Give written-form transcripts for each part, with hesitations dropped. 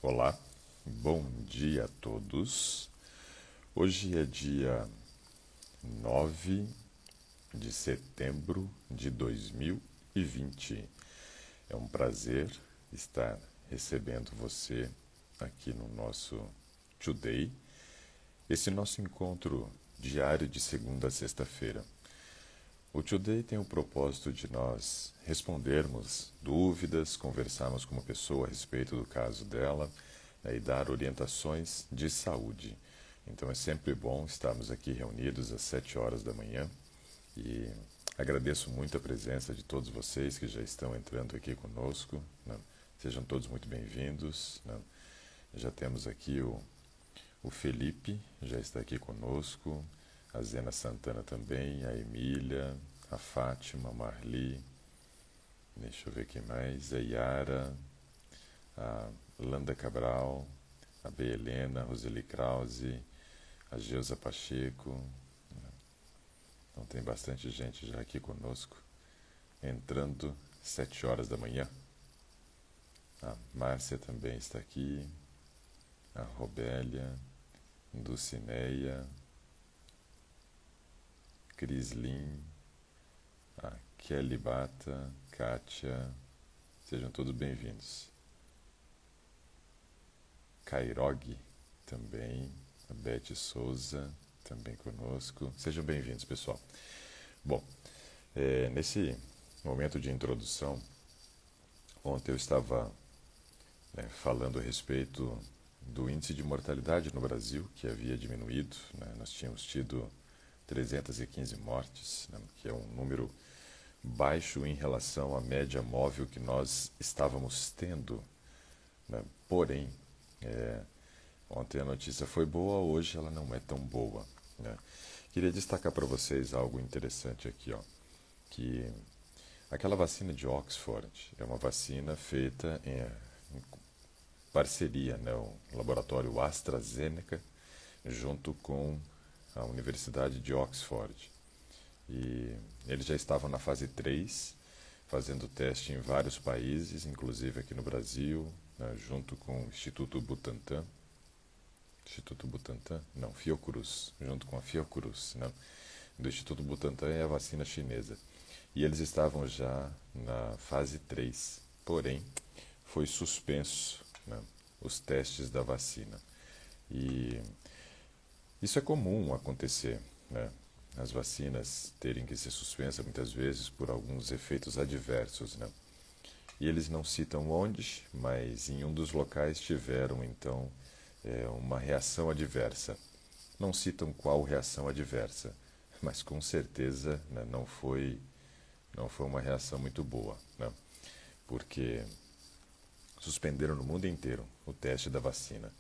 Olá, bom dia a todos. Hoje é dia 9 de setembro de 2020. É um prazer estar recebendo você aqui no nosso Today, esse nosso encontro diário de segunda a sexta-feira. O Today tem o propósito de nós respondermos dúvidas, conversarmos com uma pessoa a respeito do caso dela, e dar orientações de saúde. Então é sempre bom estarmos aqui reunidos às 7 horas da manhã e agradeço muito a presença de todos vocês que já estão entrando aqui conosco, né? Sejam todos muito bem-vindos, né? Já temos aqui o Felipe, já está aqui conosco, a Zena Santana também, a Emília, a Fátima, a Marli, deixa eu ver quem mais, a Yara, a Landa Cabral, a B. Helena, a Roseli Krause, a Geusa Pacheco. Então tem bastante gente já aqui conosco, entrando 7 horas da manhã. A Márcia também está aqui, a Robélia, Dulcineia, Crislin, a Kelly Bata, Kátia, sejam todos bem-vindos. Cairog também, a Beth Souza também conosco. Sejam bem-vindos, pessoal. Bom, nesse momento de introdução, ontem eu estava falando a respeito do índice de mortalidade no Brasil, que havia diminuído, né? Nós tínhamos tido 315 mortes, né? Que é um número baixo em relação à média móvel que nós estávamos tendo, né? Porém, ontem a notícia foi boa, hoje ela não é tão boa, né? Queria destacar para vocês algo interessante aqui, ó, que aquela vacina de Oxford é uma vacina feita em parceria, né, o laboratório AstraZeneca junto com a Universidade de Oxford. E eles já estavam na fase 3, fazendo teste em vários países, inclusive aqui no Brasil, né, junto com o Instituto Butantan. Instituto Butantan? Não, Fiocruz, junto com a Fiocruz, né? Do Instituto Butantan é a vacina chinesa. E eles estavam já na fase 3, porém foi suspenso, né, os testes da vacina. E isso é comum acontecer, né? As vacinas terem que ser suspensas muitas vezes por alguns efeitos adversos, né? E eles não citam onde, mas em um dos locais tiveram então uma reação adversa. Não citam qual reação adversa, mas com certeza, né, não foi uma reação muito boa, né? Porque suspenderam no mundo inteiro o teste da vacina.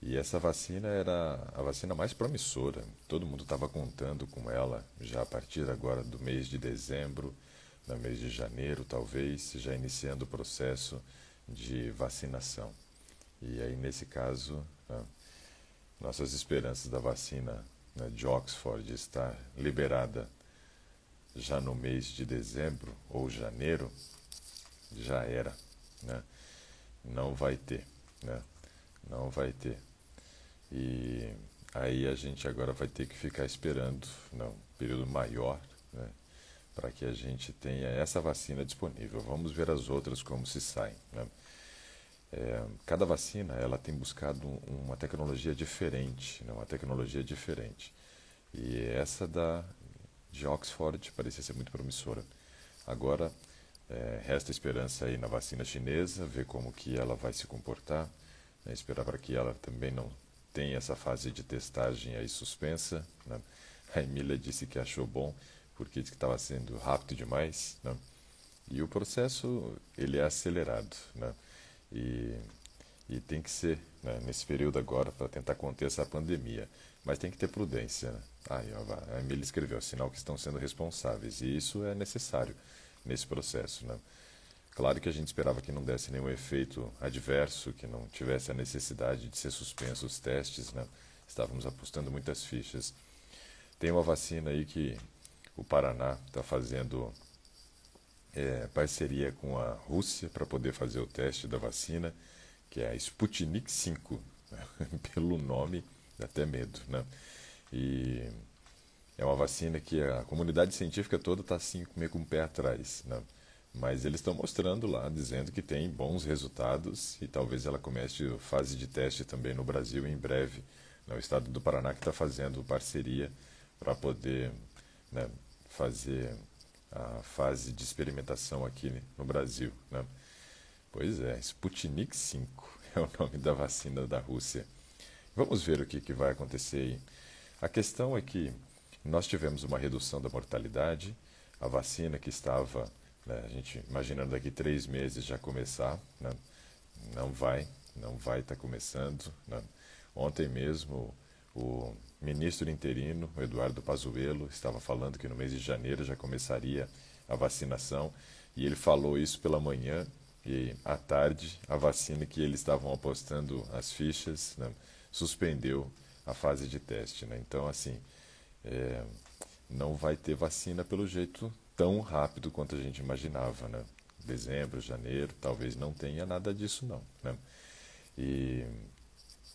E essa vacina era a vacina mais promissora. Todo mundo estava contando com ela já a partir agora do mês de dezembro, no mês de janeiro talvez, já iniciando o processo de vacinação. E aí nesse caso, né, nossas esperanças da vacina, né, de Oxford estar liberada já no mês de dezembro ou janeiro, já era, né? Não vai ter, né? Não vai ter. E aí a gente agora vai ter que ficar esperando, né, um período maior, né, para que a gente tenha essa vacina disponível. Vamos ver as outras como se saem, né? Cada vacina ela tem buscado uma tecnologia diferente, né, uma tecnologia diferente. E essa de Oxford parecia ser muito promissora. Agora resta esperança aí na vacina chinesa, ver como que ela vai se comportar, né, esperar para que ela também não tenha essa fase de testagem aí suspensa, né? A Emília disse que achou bom, porque disse que estava sendo rápido demais, né? E o processo ele é acelerado, né? E tem que ser, né, nesse período agora para tentar conter essa pandemia. Mas tem que ter prudência, né? Aí, ó, a Emília escreveu, sinal que estão sendo responsáveis. E isso é necessário nesse processo, né? Claro que a gente esperava que não desse nenhum efeito adverso, que não tivesse a necessidade de ser suspenso os testes, né? Estávamos apostando muitas fichas. Tem uma vacina aí que o Paraná está fazendo parceria com a Rússia para poder fazer o teste da vacina, que é a Sputnik 5. Pelo nome, dá até medo, né? E é uma vacina que a comunidade científica toda está assim, meio com o pé atrás, né? Mas eles estão mostrando lá, dizendo que tem bons resultados e talvez ela comece fase de teste também no Brasil em breve. Né? O estado do Paraná que está fazendo parceria para poder, né, fazer a fase de experimentação aqui no Brasil, né? Pois é, Sputnik 5 é o nome da vacina da Rússia. Vamos ver o que vai acontecer aí. A questão é que nós tivemos uma redução da mortalidade, a vacina que estava, né, a gente imaginando daqui 3 meses já começar, né, não vai estar começando, né. Ontem mesmo o ministro interino, o Eduardo Pazuello, estava falando que no mês de janeiro já começaria a vacinação e ele falou isso pela manhã e à tarde a vacina que eles estavam apostando as fichas, né, suspendeu a fase de teste, né. Então, assim, é, não vai ter vacina pelo jeito tão rápido quanto a gente imaginava, né? Dezembro, janeiro, talvez não tenha nada disso não, né? E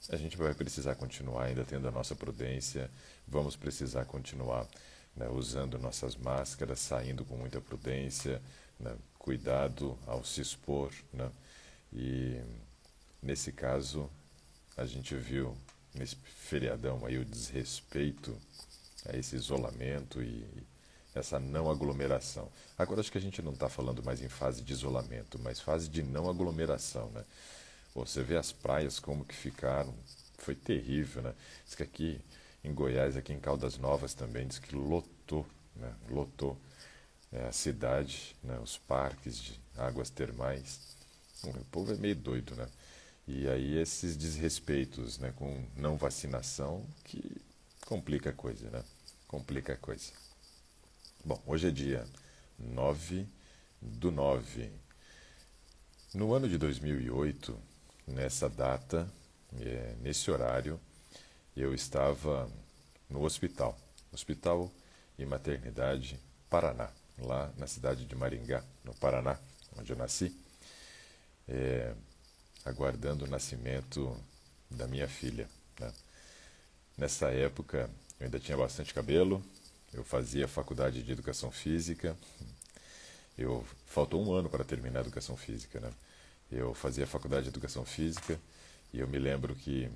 a gente vai precisar continuar ainda tendo a nossa prudência, vamos precisar continuar, né, usando nossas máscaras, saindo com muita prudência, né, cuidado ao se expor, né? E nesse caso a gente viu nesse feriadão aí o desrespeito a esse isolamento e essa não aglomeração. Agora acho que a gente não está falando mais em fase de isolamento, mas fase de não aglomeração, né? Você vê as praias como que ficaram, foi terrível, né? Diz que aqui em Goiás, aqui em Caldas Novas também, diz que lotou, né? Lotou a cidade, né? Os parques de águas termais. O povo é meio doido, né? E aí esses desrespeitos, né, com não vacinação que complica a coisa, né? Complica a coisa. Bom, hoje é dia 9/9. No ano de 2008, nessa data, nesse horário, eu estava no Hospital e Maternidade Paraná, lá na cidade de Maringá, no Paraná, onde eu nasci, aguardando o nascimento da minha filha, né? Nessa época, eu ainda tinha bastante cabelo, eu fazia faculdade de Educação Física, faltou um ano para terminar a Educação Física, né? Eu fazia faculdade de Educação Física e eu me lembro que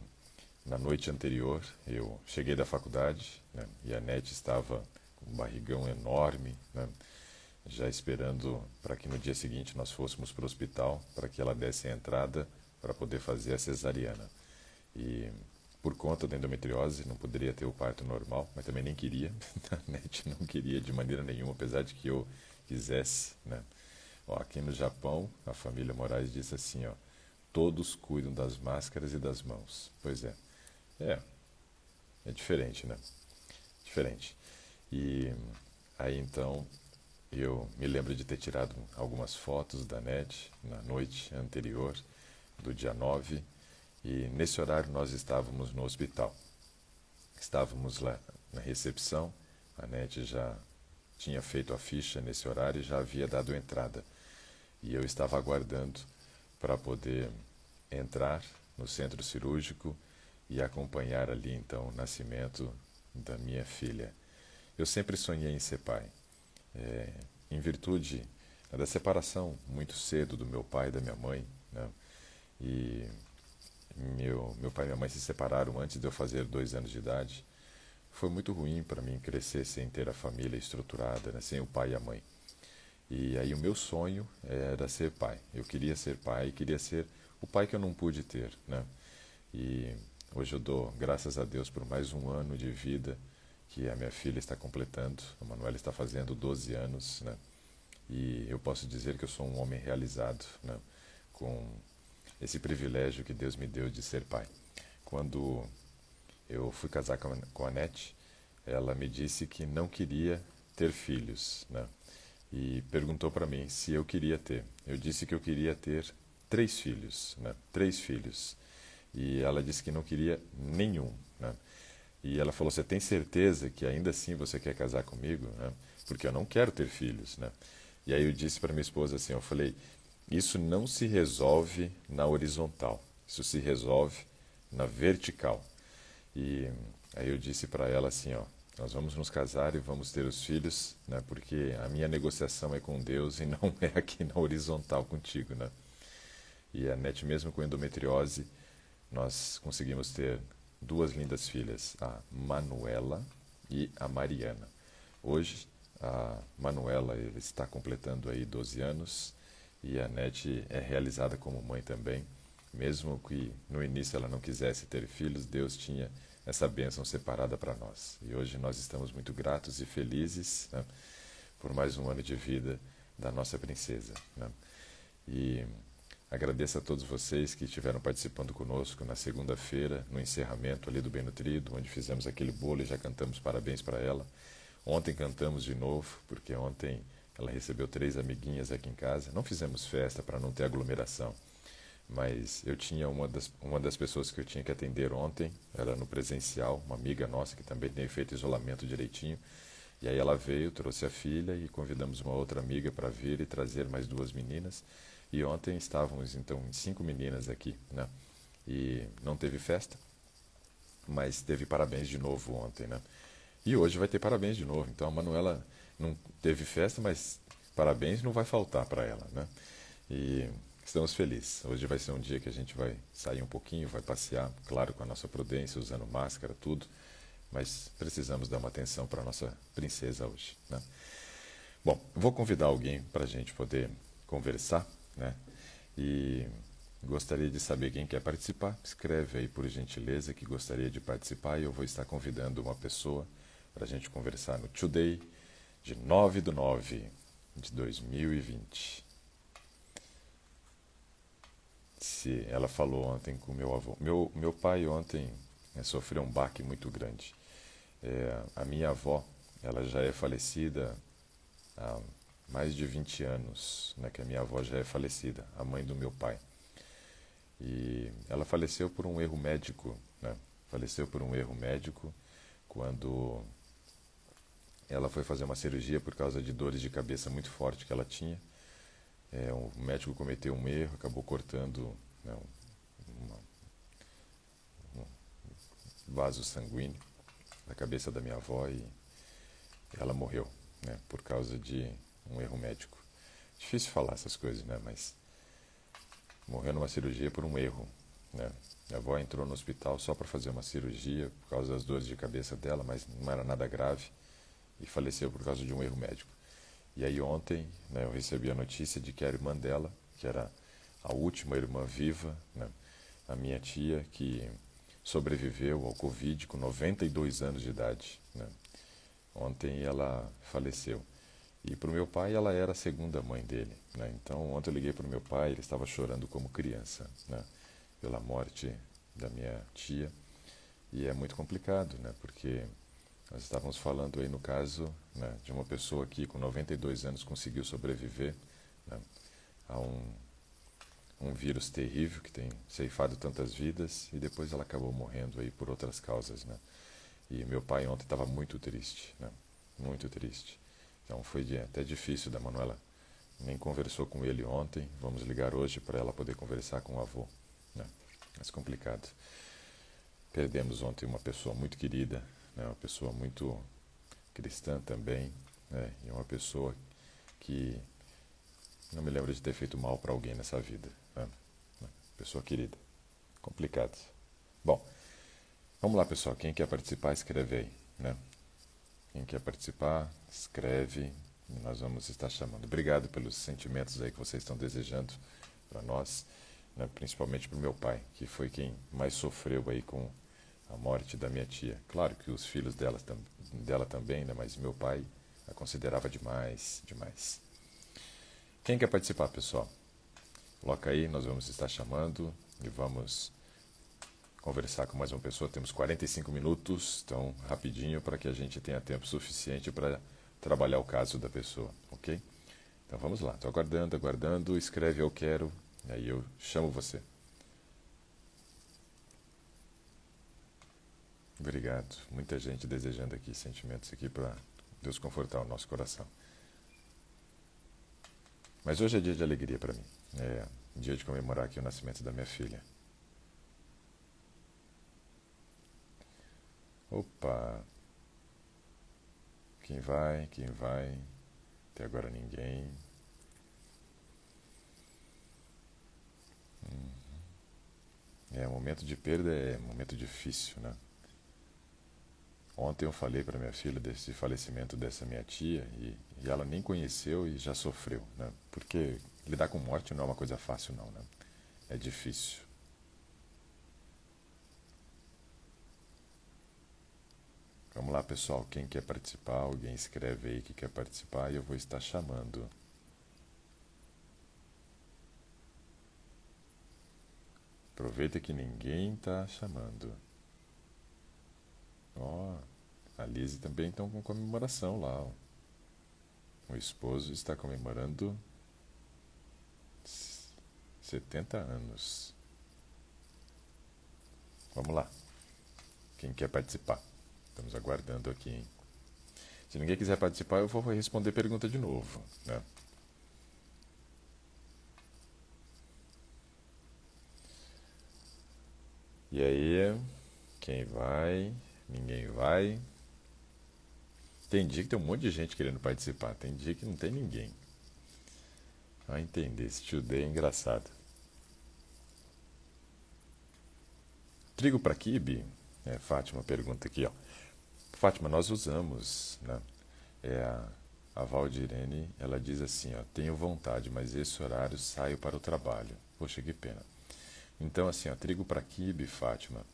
na noite anterior eu cheguei da faculdade, né, e a Nete estava com um barrigão enorme, né, já esperando para que no dia seguinte nós fôssemos para o hospital para que ela desse a entrada para poder fazer a cesariana. E por conta da endometriose não poderia ter o parto normal, mas também nem queria, a Nete não queria de maneira nenhuma, apesar de que eu quisesse, né. Ó, aqui no Japão, a família Moraes disse assim, ó, todos cuidam das máscaras e das mãos. Pois é, é, é diferente, né? Diferente. E aí então eu me lembro de ter tirado algumas fotos da NET na noite anterior do dia 9 e nesse horário nós estávamos no hospital. Estávamos lá na recepção, a NET já tinha feito a ficha nesse horário e já havia dado entrada. E eu estava aguardando para poder entrar no centro cirúrgico e acompanhar ali então o nascimento da minha filha. Eu sempre sonhei em ser pai, em virtude da separação muito cedo do meu pai e da minha mãe, né? E meu pai e minha mãe se separaram antes de eu fazer 2 anos de idade. Foi muito ruim para mim crescer sem ter a família estruturada, né? Sem o pai e a mãe. E aí o meu sonho era ser pai. Eu queria ser pai, queria ser o pai que eu não pude ter, né? E hoje eu dou graças a Deus por mais um ano de vida que a minha filha está completando. A Manuela está fazendo 12 anos, né? E eu posso dizer que eu sou um homem realizado, né, com esse privilégio que Deus me deu de ser pai. Quando eu fui casar com a Nete, ela me disse que não queria ter filhos, né? E perguntou para mim se eu queria ter. Eu disse que eu queria ter 3 filhos, né? 3 filhos. E ela disse que não queria nenhum, né? E ela falou, você tem certeza que ainda assim você quer casar comigo, né? Porque eu não quero ter filhos, né? E aí eu disse para minha esposa assim, eu falei, isso não se resolve na horizontal, isso se resolve na vertical. E aí eu disse para ela assim, ó, nós vamos nos casar e vamos ter os filhos, né? Porque a minha negociação é com Deus e não é aqui na horizontal contigo, né? E a NET, mesmo com endometriose, nós conseguimos ter duas lindas filhas, a Manuela e a Mariana. Hoje, a Manuela está completando aí 12 anos e a NET é realizada como mãe também. Mesmo que no início ela não quisesse ter filhos, Deus tinha essa bênção separada para nós. E hoje nós estamos muito gratos e felizes, né, por mais um ano de vida da nossa princesa, né? E agradeço a todos vocês que estiveram participando conosco na segunda-feira, no encerramento ali do Bem Nutrido, onde fizemos aquele bolo e já cantamos parabéns para ela. Ontem cantamos de novo, porque ontem ela recebeu 3 amiguinhas aqui em casa. Não fizemos festa para não ter aglomeração, mas eu tinha uma das pessoas que eu tinha que atender ontem, era no presencial, uma amiga nossa que também tem feito isolamento direitinho. E aí ela veio, trouxe a filha e convidamos uma outra amiga para vir e trazer mais 2 meninas. E ontem estávamos então em 5 meninas aqui, né? E não teve festa, mas teve parabéns de novo ontem, né? E hoje vai ter parabéns de novo. Então a Manuela não teve festa, mas parabéns não vai faltar para ela, né? E estamos felizes. Hoje vai ser um dia que a gente vai sair um pouquinho, vai passear, claro, com a nossa prudência, usando máscara, tudo. Mas precisamos dar uma atenção para a nossa princesa hoje, né? Bom, vou convidar alguém para a gente poder conversar, né? E gostaria de saber quem quer participar. Escreve aí, por gentileza, que gostaria de participar e eu vou estar convidando uma pessoa para a gente conversar no Today de 9/9/2020. Se ela falou ontem com meu avô. Meu pai ontem sofreu um baque muito grande. A minha avó, ela já é falecida há mais de 20 anos, né, que a minha avó já é falecida, a mãe do meu pai. E ela faleceu por um erro médico, né? Faleceu por um erro médico quando ela foi fazer uma cirurgia por causa de dores de cabeça muito forte que ela tinha. O médico cometeu um erro, acabou cortando, né, um vaso sanguíneo da cabeça da minha avó e ela morreu, né, por causa de um erro médico. Difícil falar essas coisas, né, mas morreu numa cirurgia por um erro, né? Minha avó entrou no hospital só para fazer uma cirurgia por causa das dores de cabeça dela, mas não era nada grave e faleceu por causa de um erro médico. E aí ontem, né, eu recebi a notícia de que a irmã dela, que era a última irmã viva, né, a minha tia, que sobreviveu ao Covid com 92 anos de idade, né? Ontem ela faleceu. E para o meu pai ela era a segunda mãe dele, né? Então ontem eu liguei para o meu pai, ele estava chorando como criança, né, pela morte da minha tia. E é muito complicado, né, porque nós estávamos falando aí no caso, né, de uma pessoa que com 92 anos conseguiu sobreviver, né, a um vírus terrível que tem ceifado tantas vidas e depois ela acabou morrendo aí por outras causas, né? E meu pai ontem estava muito triste, né? Muito triste. Então foi até difícil da Manuela. Nem conversou com ele ontem. Vamos ligar hoje para ela poder conversar com o avô, né? Mas complicado. Perdemos ontem uma pessoa muito querida, né? Uma pessoa muito cristã também, né? E uma pessoa que não me lembro de ter feito mal para alguém nessa vida, né? Pessoa querida. Complicado. Bom, vamos lá, pessoal. Quem quer participar, escreve aí, né? Quem quer participar, escreve e nós vamos estar chamando. Obrigado pelos sentimentos aí que vocês estão desejando para nós, né? Principalmente para o meu pai, que foi quem mais sofreu aí com a morte da minha tia. Claro que os filhos dela também, né? Mas meu pai a considerava demais, demais. Quem quer participar, pessoal? Coloca aí, nós vamos estar chamando e vamos conversar com mais uma pessoa. Temos 45 minutos, então rapidinho para que a gente tenha tempo suficiente para trabalhar o caso da pessoa, ok? Então vamos lá, estou aguardando, aguardando, escreve eu quero, e aí eu chamo você. Obrigado, muita gente desejando aqui sentimentos aqui para Deus confortar o nosso coração. Mas hoje é dia de alegria para mim. É dia de comemorar aqui o nascimento da minha filha. Opa, quem vai? Quem vai? Até agora ninguém. É, momento de perda é momento difícil, né? Ontem eu falei para minha filha desse falecimento dessa minha tia e ela nem conheceu e já sofreu, né? Porque lidar com morte não é uma coisa fácil, não, né? É difícil. Vamos lá, pessoal. Quem quer participar, alguém escreve aí que quer participar e eu vou estar chamando. Aproveita que ninguém está chamando. Ó, a Lizzie também estão com comemoração lá. Ó. O esposo está comemorando 70 anos. Vamos lá. Quem quer participar? Estamos aguardando aqui, hein? Se ninguém quiser participar, eu vou responder pergunta de novo, né? E aí, quem vai? Ninguém vai? Tem dia que tem um monte de gente querendo participar, tem dia que não tem ninguém. Vai entender, esse tio D é engraçado. Trigo para quibe? Fátima pergunta aqui, ó. Fátima, nós usamos, né? É a Valdirene, ela diz assim, ó, tenho vontade, mas esse horário saio para o trabalho. Poxa, que pena. Então, assim, ó, trigo para quibe, Fátima,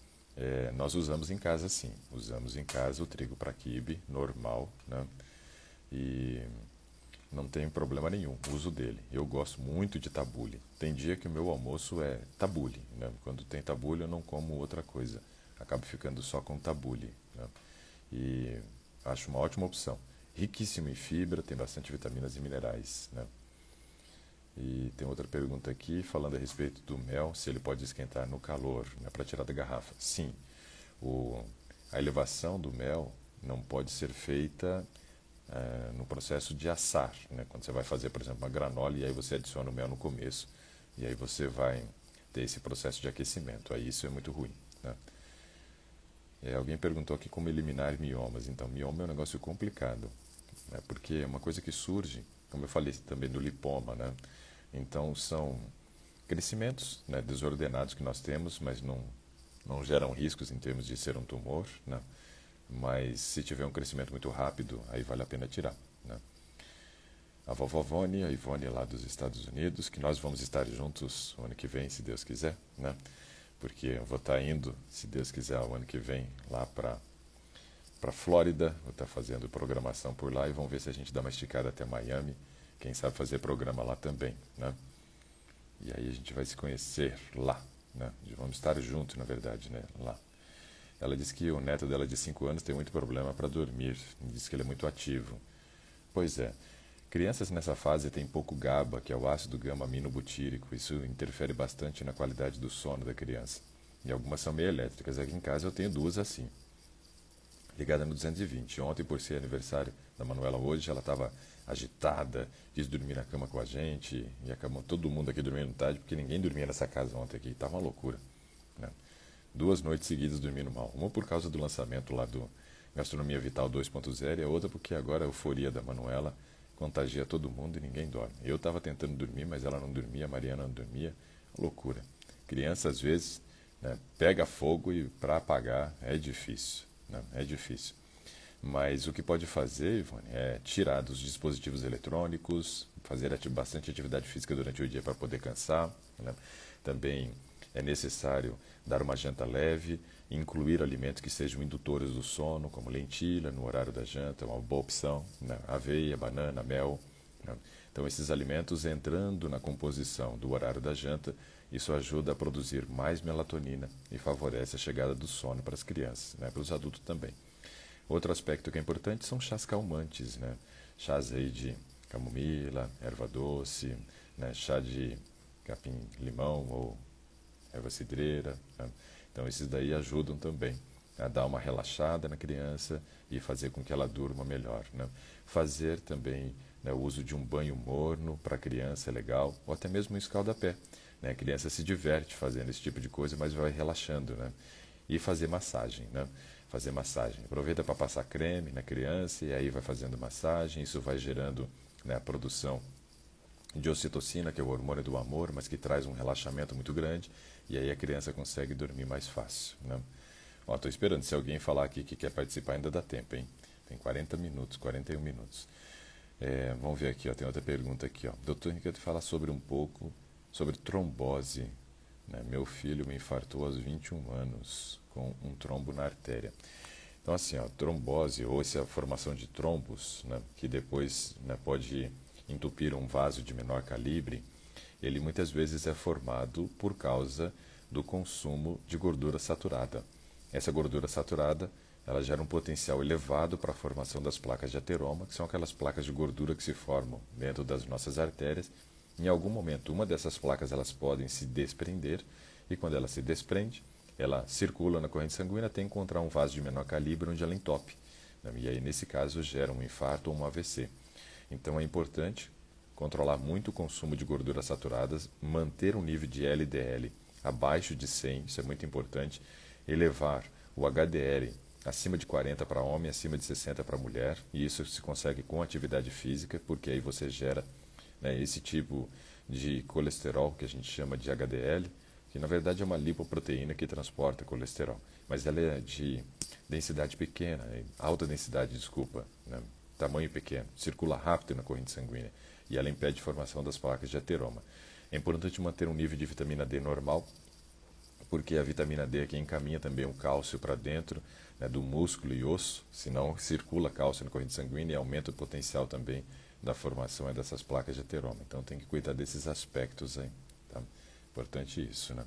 nós usamos em casa sim. Usamos em casa o trigo para quibe, normal, né? E não tem problema nenhum o uso dele. Eu gosto muito de tabule. Tem dia que o meu almoço é tabule, né? Quando tem tabule eu não como outra coisa. Acabo ficando só com tabule, né? E acho uma ótima opção. Riquíssimo em fibra, tem bastante vitaminas e minerais, né? E tem outra pergunta aqui falando a respeito do mel, se ele pode esquentar no calor, né, para tirar da garrafa. Sim, a elevação do mel não pode ser feita no processo de assar, né? Quando você vai fazer, por exemplo, uma granola e aí você adiciona o mel no começo e aí você vai ter esse processo de aquecimento. Aí isso é muito ruim, né? Alguém perguntou aqui como eliminar miomas. Então, mioma é um negócio complicado, né? Porque é uma coisa que surge, como eu falei também do lipoma, né? Então, são crescimentos, né, desordenados que nós temos, mas não geram riscos em termos de ser um tumor, né? Mas se tiver um crescimento muito rápido, aí vale a pena tirar, né? A vovó Ivone, a Ivone lá dos Estados Unidos, que nós vamos estar juntos o ano que vem, se Deus quiser, né? Porque eu vou estar indo, se Deus quiser, o ano que vem, lá para Flórida, vou estar fazendo programação por lá e vamos ver se a gente dá uma esticada até Miami, quem sabe fazer programa lá também, né? E aí a gente vai se conhecer lá, né? Vamos estar juntos, na verdade, né? Lá. Ela disse que o neto dela de 5 anos tem muito problema para dormir, diz que ele é muito ativo. Pois é, crianças nessa fase têm pouco GABA, que é o ácido gama-aminobutírico, isso interfere bastante na qualidade do sono da criança. E algumas são meio elétricas, aqui em casa eu tenho duas assim, ligada no 220. Ontem, por ser aniversário da Manuela hoje, ela estava agitada, quis dormir na cama com a gente, e acabou todo mundo aqui dormindo tarde, porque ninguém dormia nessa casa ontem aqui, estava uma loucura, né? 2 noites seguidas dormindo mal. Uma por causa do lançamento lá do Gastronomia Vital 2.0 e a outra porque agora a euforia da Manuela contagia todo mundo e ninguém dorme. Eu estava tentando dormir, mas ela não dormia, a Mariana não dormia. Loucura. Criança, às vezes, né, pega fogo e para apagar é difícil, né? É difícil. Mas o que pode fazer, Ivone, é tirar dos dispositivos eletrônicos, fazer bastante atividade física durante o dia para poder cansar, né? Também é necessário dar uma janta leve, incluir alimentos que sejam indutores do sono, como lentilha no horário da janta, é uma boa opção, né? Aveia, banana, mel, né? Então, esses alimentos entrando na composição do horário da janta, isso ajuda a produzir mais melatonina e favorece a chegada do sono para as crianças, né? Para os adultos também. Outro aspecto que é importante são chás calmantes, né? Chás aí de camomila, erva doce, né? Chá de capim-limão ou erva cidreira, né? Então esses daí ajudam também a dar uma relaxada na criança e fazer com que ela durma melhor, né? Fazer também né? O uso de um banho morno para a criança é legal, ou até mesmo um escaldapé, né? A criança se diverte fazendo esse tipo de coisa, mas vai relaxando, né? E fazer massagem, né? Fazer massagem. Aproveita para passar creme na criança e aí vai fazendo massagem, isso vai gerando, né, a produção de ocitocina, que é o hormônio do amor, mas que traz um relaxamento muito grande, e aí a criança consegue dormir mais fácil, né? Ó, tô esperando, se alguém falar aqui que quer participar ainda dá tempo, hein? Tem 40 minutos, 41 minutos. Vamos ver aqui, ó, tem outra pergunta aqui, ó. Doutor, quer falar sobre um pouco sobre trombose, né? Meu filho me infartou aos 21 anos com um trombo na artéria. Então, assim, ó, trombose, ou essa formação de trombos, né, que depois, né, pode entupir um vaso de menor calibre, ele muitas vezes é formado por causa do consumo de gordura saturada. Essa gordura saturada, ela gera um potencial elevado para a formação das placas de ateroma, que são aquelas placas de gordura que se formam dentro das nossas artérias. Em algum momento, uma dessas placas elas podem se desprender, e quando ela se desprende, ela circula na corrente sanguínea até encontrar um vaso de menor calibre onde ela entope, né? E aí, nesse caso, gera um infarto ou um AVC. Então, é importante controlar muito o consumo de gorduras saturadas, manter um nível de LDL abaixo de 100, isso é muito importante, elevar o HDL acima de 40 para homem, acima de 60 para mulher, e isso se consegue com atividade física, porque aí você gera, né, esse tipo de colesterol que a gente chama de HDL, que na verdade é uma lipoproteína que transporta colesterol, mas ela é de densidade pequena, alta densidade, desculpa, né, tamanho pequeno, circula rápido na corrente sanguínea e ela impede a formação das placas de ateroma. É importante manter um nível de vitamina D normal, porque a vitamina D é que encaminha também o cálcio para dentro, né, do músculo e osso, senão circula cálcio na corrente sanguínea e aumenta o potencial também da formação dessas placas de ateroma. Então tem que cuidar desses aspectos aí, tá? Importante isso, né?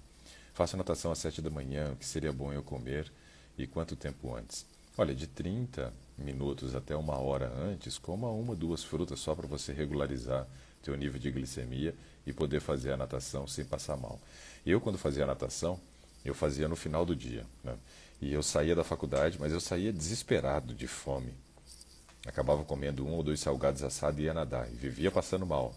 Faço natação às 7 da manhã, o que seria bom eu comer e quanto tempo antes? Olha, de 30 minutos até uma hora antes, coma uma, duas frutas só para você regularizar teu nível de glicemia e poder fazer a natação sem passar mal. Eu, quando fazia a natação, eu fazia no final do dia, né? E eu saía da faculdade, mas eu saía desesperado de fome. Acabava comendo um ou dois salgados assados e ia nadar. E vivia passando mal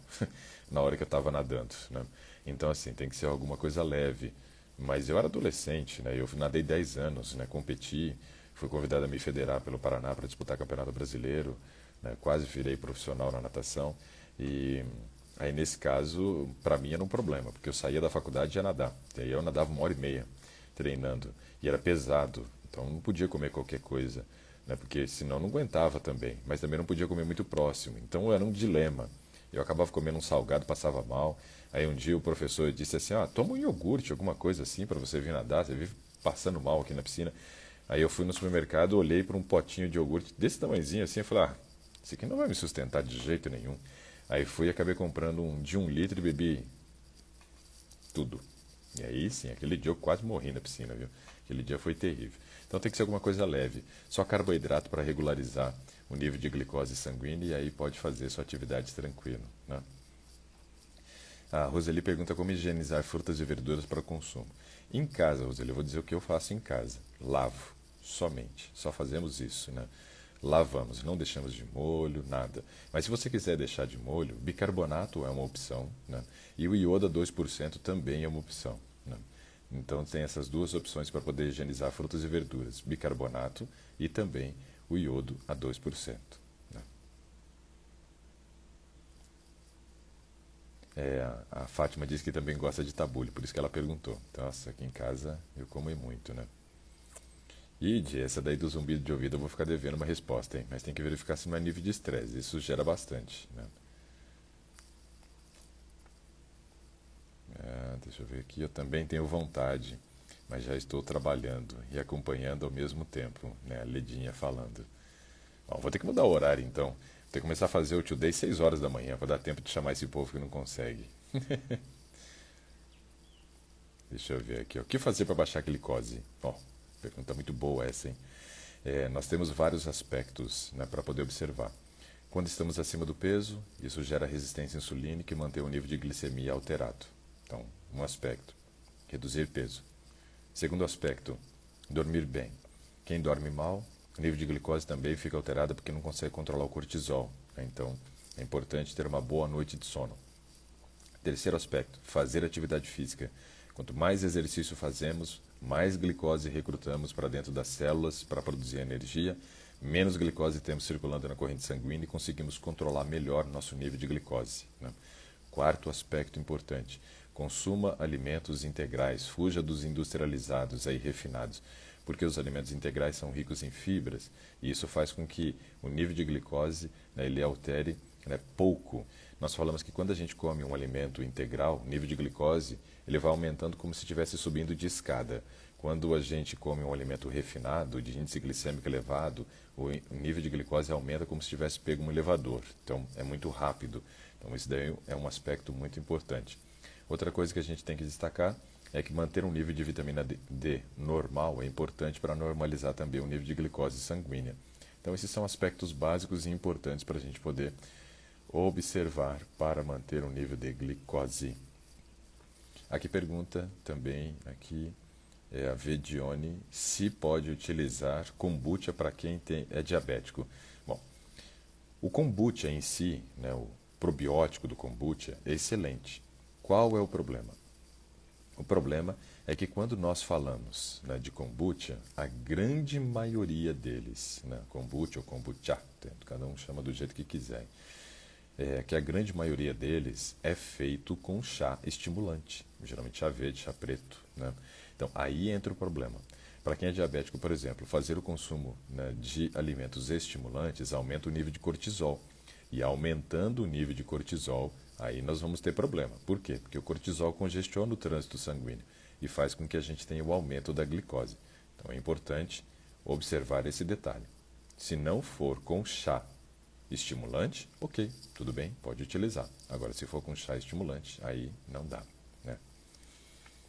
na hora que eu estava nadando, né? Então, assim, tem que ser alguma coisa leve. Mas eu era adolescente, né? Eu nadei 10 anos, né? Competi, fui convidado a me federar pelo Paraná para disputar Campeonato Brasileiro, né? Quase virei profissional na natação. E aí, nesse caso, para mim era um problema, porque eu saía da faculdade e ia nadar. E aí eu nadava 1 hora e meia treinando. E era pesado, então não podia comer qualquer coisa, né? Porque senão não aguentava também. Mas também não podia comer muito próximo. Então era um dilema. Eu acabava comendo um salgado, passava mal. Aí um dia o professor disse assim, toma um iogurte, alguma coisa assim, para você vir nadar, você vive passando mal aqui na piscina. Aí eu fui no supermercado, olhei para um potinho de iogurte desse tamanhozinho assim, e falei, isso aqui não vai me sustentar de jeito nenhum. Aí fui e acabei comprando um de 1 litro e bebi tudo. E aí sim, aquele dia eu quase morri na piscina, viu? Aquele dia foi terrível. Então tem que ser alguma coisa leve, só carboidrato para regularizar o nível de glicose sanguínea e aí pode fazer sua atividade tranquilo, né? A Roseli pergunta como higienizar frutas e verduras para consumo. Em casa, Roseli, eu vou dizer o que eu faço em casa. Lavo, somente. Só fazemos isso, né? Lavamos, não deixamos de molho, nada. Mas se você quiser deixar de molho, bicarbonato é uma opção, né? E o iodo a 2% também é uma opção, né? Então tem essas duas opções para poder higienizar frutas e verduras. Bicarbonato e também o iodo a 2%. A Fátima disse que também gosta de tabule, por isso que ela perguntou. Então, nossa, aqui em casa eu como muito, né? E essa daí do zumbido de ouvido eu vou ficar devendo uma resposta, hein? Mas tem que verificar se não é nível de estresse, isso gera bastante, né? Deixa eu ver aqui, eu também tenho vontade, mas já estou trabalhando e acompanhando ao mesmo tempo, né? A Ledinha falando. Bom, vou ter que mudar o horário então. Vou ter que começar a fazer o Today 6 horas da manhã, para dar tempo de chamar esse povo que não consegue. Deixa eu ver aqui, ó. O que fazer para baixar a glicose? Ó, pergunta muito boa essa, hein? Nós temos vários aspectos, né, para poder observar. Quando estamos acima do peso, isso gera resistência insulínica e mantém o nível de glicemia alterado. Então, um aspecto, reduzir peso. Segundo aspecto, dormir bem. Quem dorme mal, o nível de glicose também fica alterado porque não consegue controlar o cortisol, né? Então, É importante ter uma boa noite de sono. Terceiro aspecto, fazer atividade física. Quanto mais exercício fazemos, mais glicose recrutamos para dentro das células para produzir energia, menos glicose temos circulando na corrente sanguínea e conseguimos controlar melhor nosso nível de glicose, né? Quarto aspecto importante, consuma alimentos integrais, fuja dos industrializados aí refinados, porque os alimentos integrais são ricos em fibras e isso faz com que o nível de glicose, né, ele altere, né, pouco. Nós falamos que quando a gente come um alimento integral, o nível de glicose ele vai aumentando como se estivesse subindo de escada. Quando a gente come um alimento refinado, de índice glicêmico elevado, o nível de glicose aumenta como se tivesse pego um elevador. Então, é muito rápido. Então, isso daí é um aspecto muito importante. Outra coisa que a gente tem que destacar é que manter um nível de vitamina D normal é importante para normalizar também o nível de glicose sanguínea. Então, esses são aspectos básicos e importantes para a gente poder observar para manter um nível de glicose. Aqui pergunta também, aqui é a Vedione, se pode utilizar kombucha para quem é diabético. Bom, o kombucha em si, né, o probiótico do kombucha, é excelente. Qual é o problema? O problema é que quando nós falamos, né, de kombucha, a grande maioria deles, né, kombucha ou kombucha, cada um chama do jeito que quiser, que a grande maioria deles é feito com chá estimulante, geralmente chá verde, chá preto, né? Então, aí entra o problema. Para quem é diabético, por exemplo, fazer o consumo, né, de alimentos estimulantes aumenta o nível de cortisol. E aumentando o nível de cortisol, aí nós vamos ter problema. Por quê? Porque o cortisol congestiona o trânsito sanguíneo e faz com que a gente tenha o aumento da glicose. Então, é importante observar esse detalhe. Se não for com chá estimulante, ok, tudo bem, pode utilizar. Agora, se for com chá estimulante, aí não dá, né?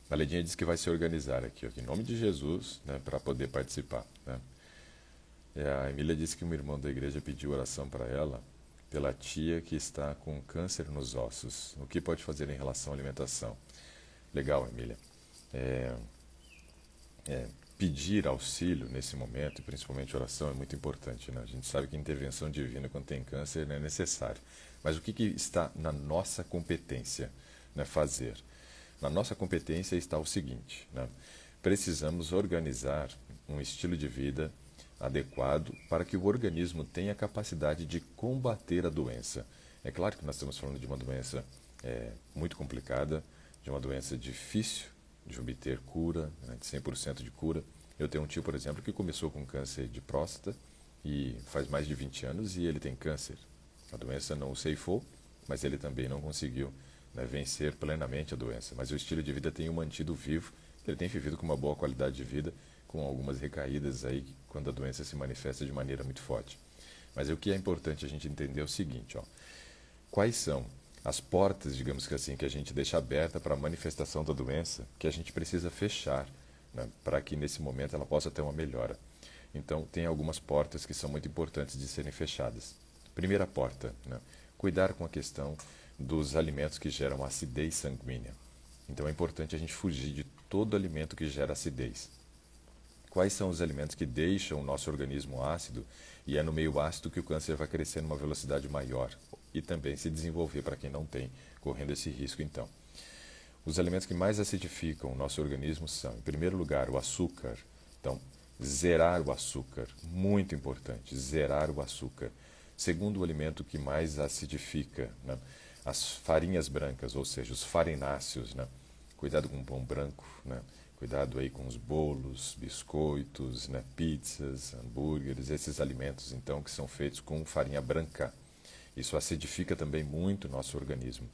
A Ledinha diz que vai se organizar aqui, ó, em nome de Jesus, né, para poder participar, né? A Emília disse que um irmão da igreja pediu oração para ela, pela tia que está com câncer nos ossos. O que pode fazer em relação à alimentação? Legal, Emília. Pedir auxílio nesse momento, e principalmente oração, é muito importante, né? A gente sabe que intervenção divina quando tem câncer não é necessário. Mas o que está na nossa competência, né, fazer? Na nossa competência está o seguinte, né? Precisamos organizar um estilo de vida adequado para que o organismo tenha a capacidade de combater a doença. É claro que nós estamos falando de uma doença muito complicada, de uma doença difícil de obter cura, né, de 100% de cura. Eu tenho um tio, por exemplo, que começou com câncer de próstata e faz mais de 20 anos e ele tem câncer. A doença não o ceifou, mas ele também não conseguiu, né, vencer plenamente a doença. Mas o estilo de vida tem o mantido vivo, ele tem vivido com uma boa qualidade de vida, com algumas recaídas aí quando a doença se manifesta de maneira muito forte. Mas o que é importante a gente entender é o seguinte, ó, quais são as portas, digamos que assim, que a gente deixa aberta para a manifestação da doença, que a gente precisa fechar, né, para que nesse momento ela possa ter uma melhora. Então, tem algumas portas que são muito importantes de serem fechadas. Primeira porta, né, cuidar com a questão dos alimentos que geram acidez sanguínea. Então, é importante a gente fugir de todo alimento que gera acidez. Quais são os alimentos que deixam o nosso organismo ácido e é no meio ácido que o câncer vai crescer numa velocidade maior e também se desenvolver para quem não tem, correndo esse risco então. Os alimentos que mais acidificam o nosso organismo são, em primeiro lugar, o açúcar. Então, zerar o açúcar, muito importante, zerar o açúcar. Segundo, o alimento que mais acidifica, né, as farinhas brancas, ou seja, os farináceos, né? Cuidado com o pão branco, né? Cuidado aí com os bolos, biscoitos, né, pizzas, hambúrgueres, esses alimentos então que são feitos com farinha branca. Isso acidifica também muito o nosso organismo.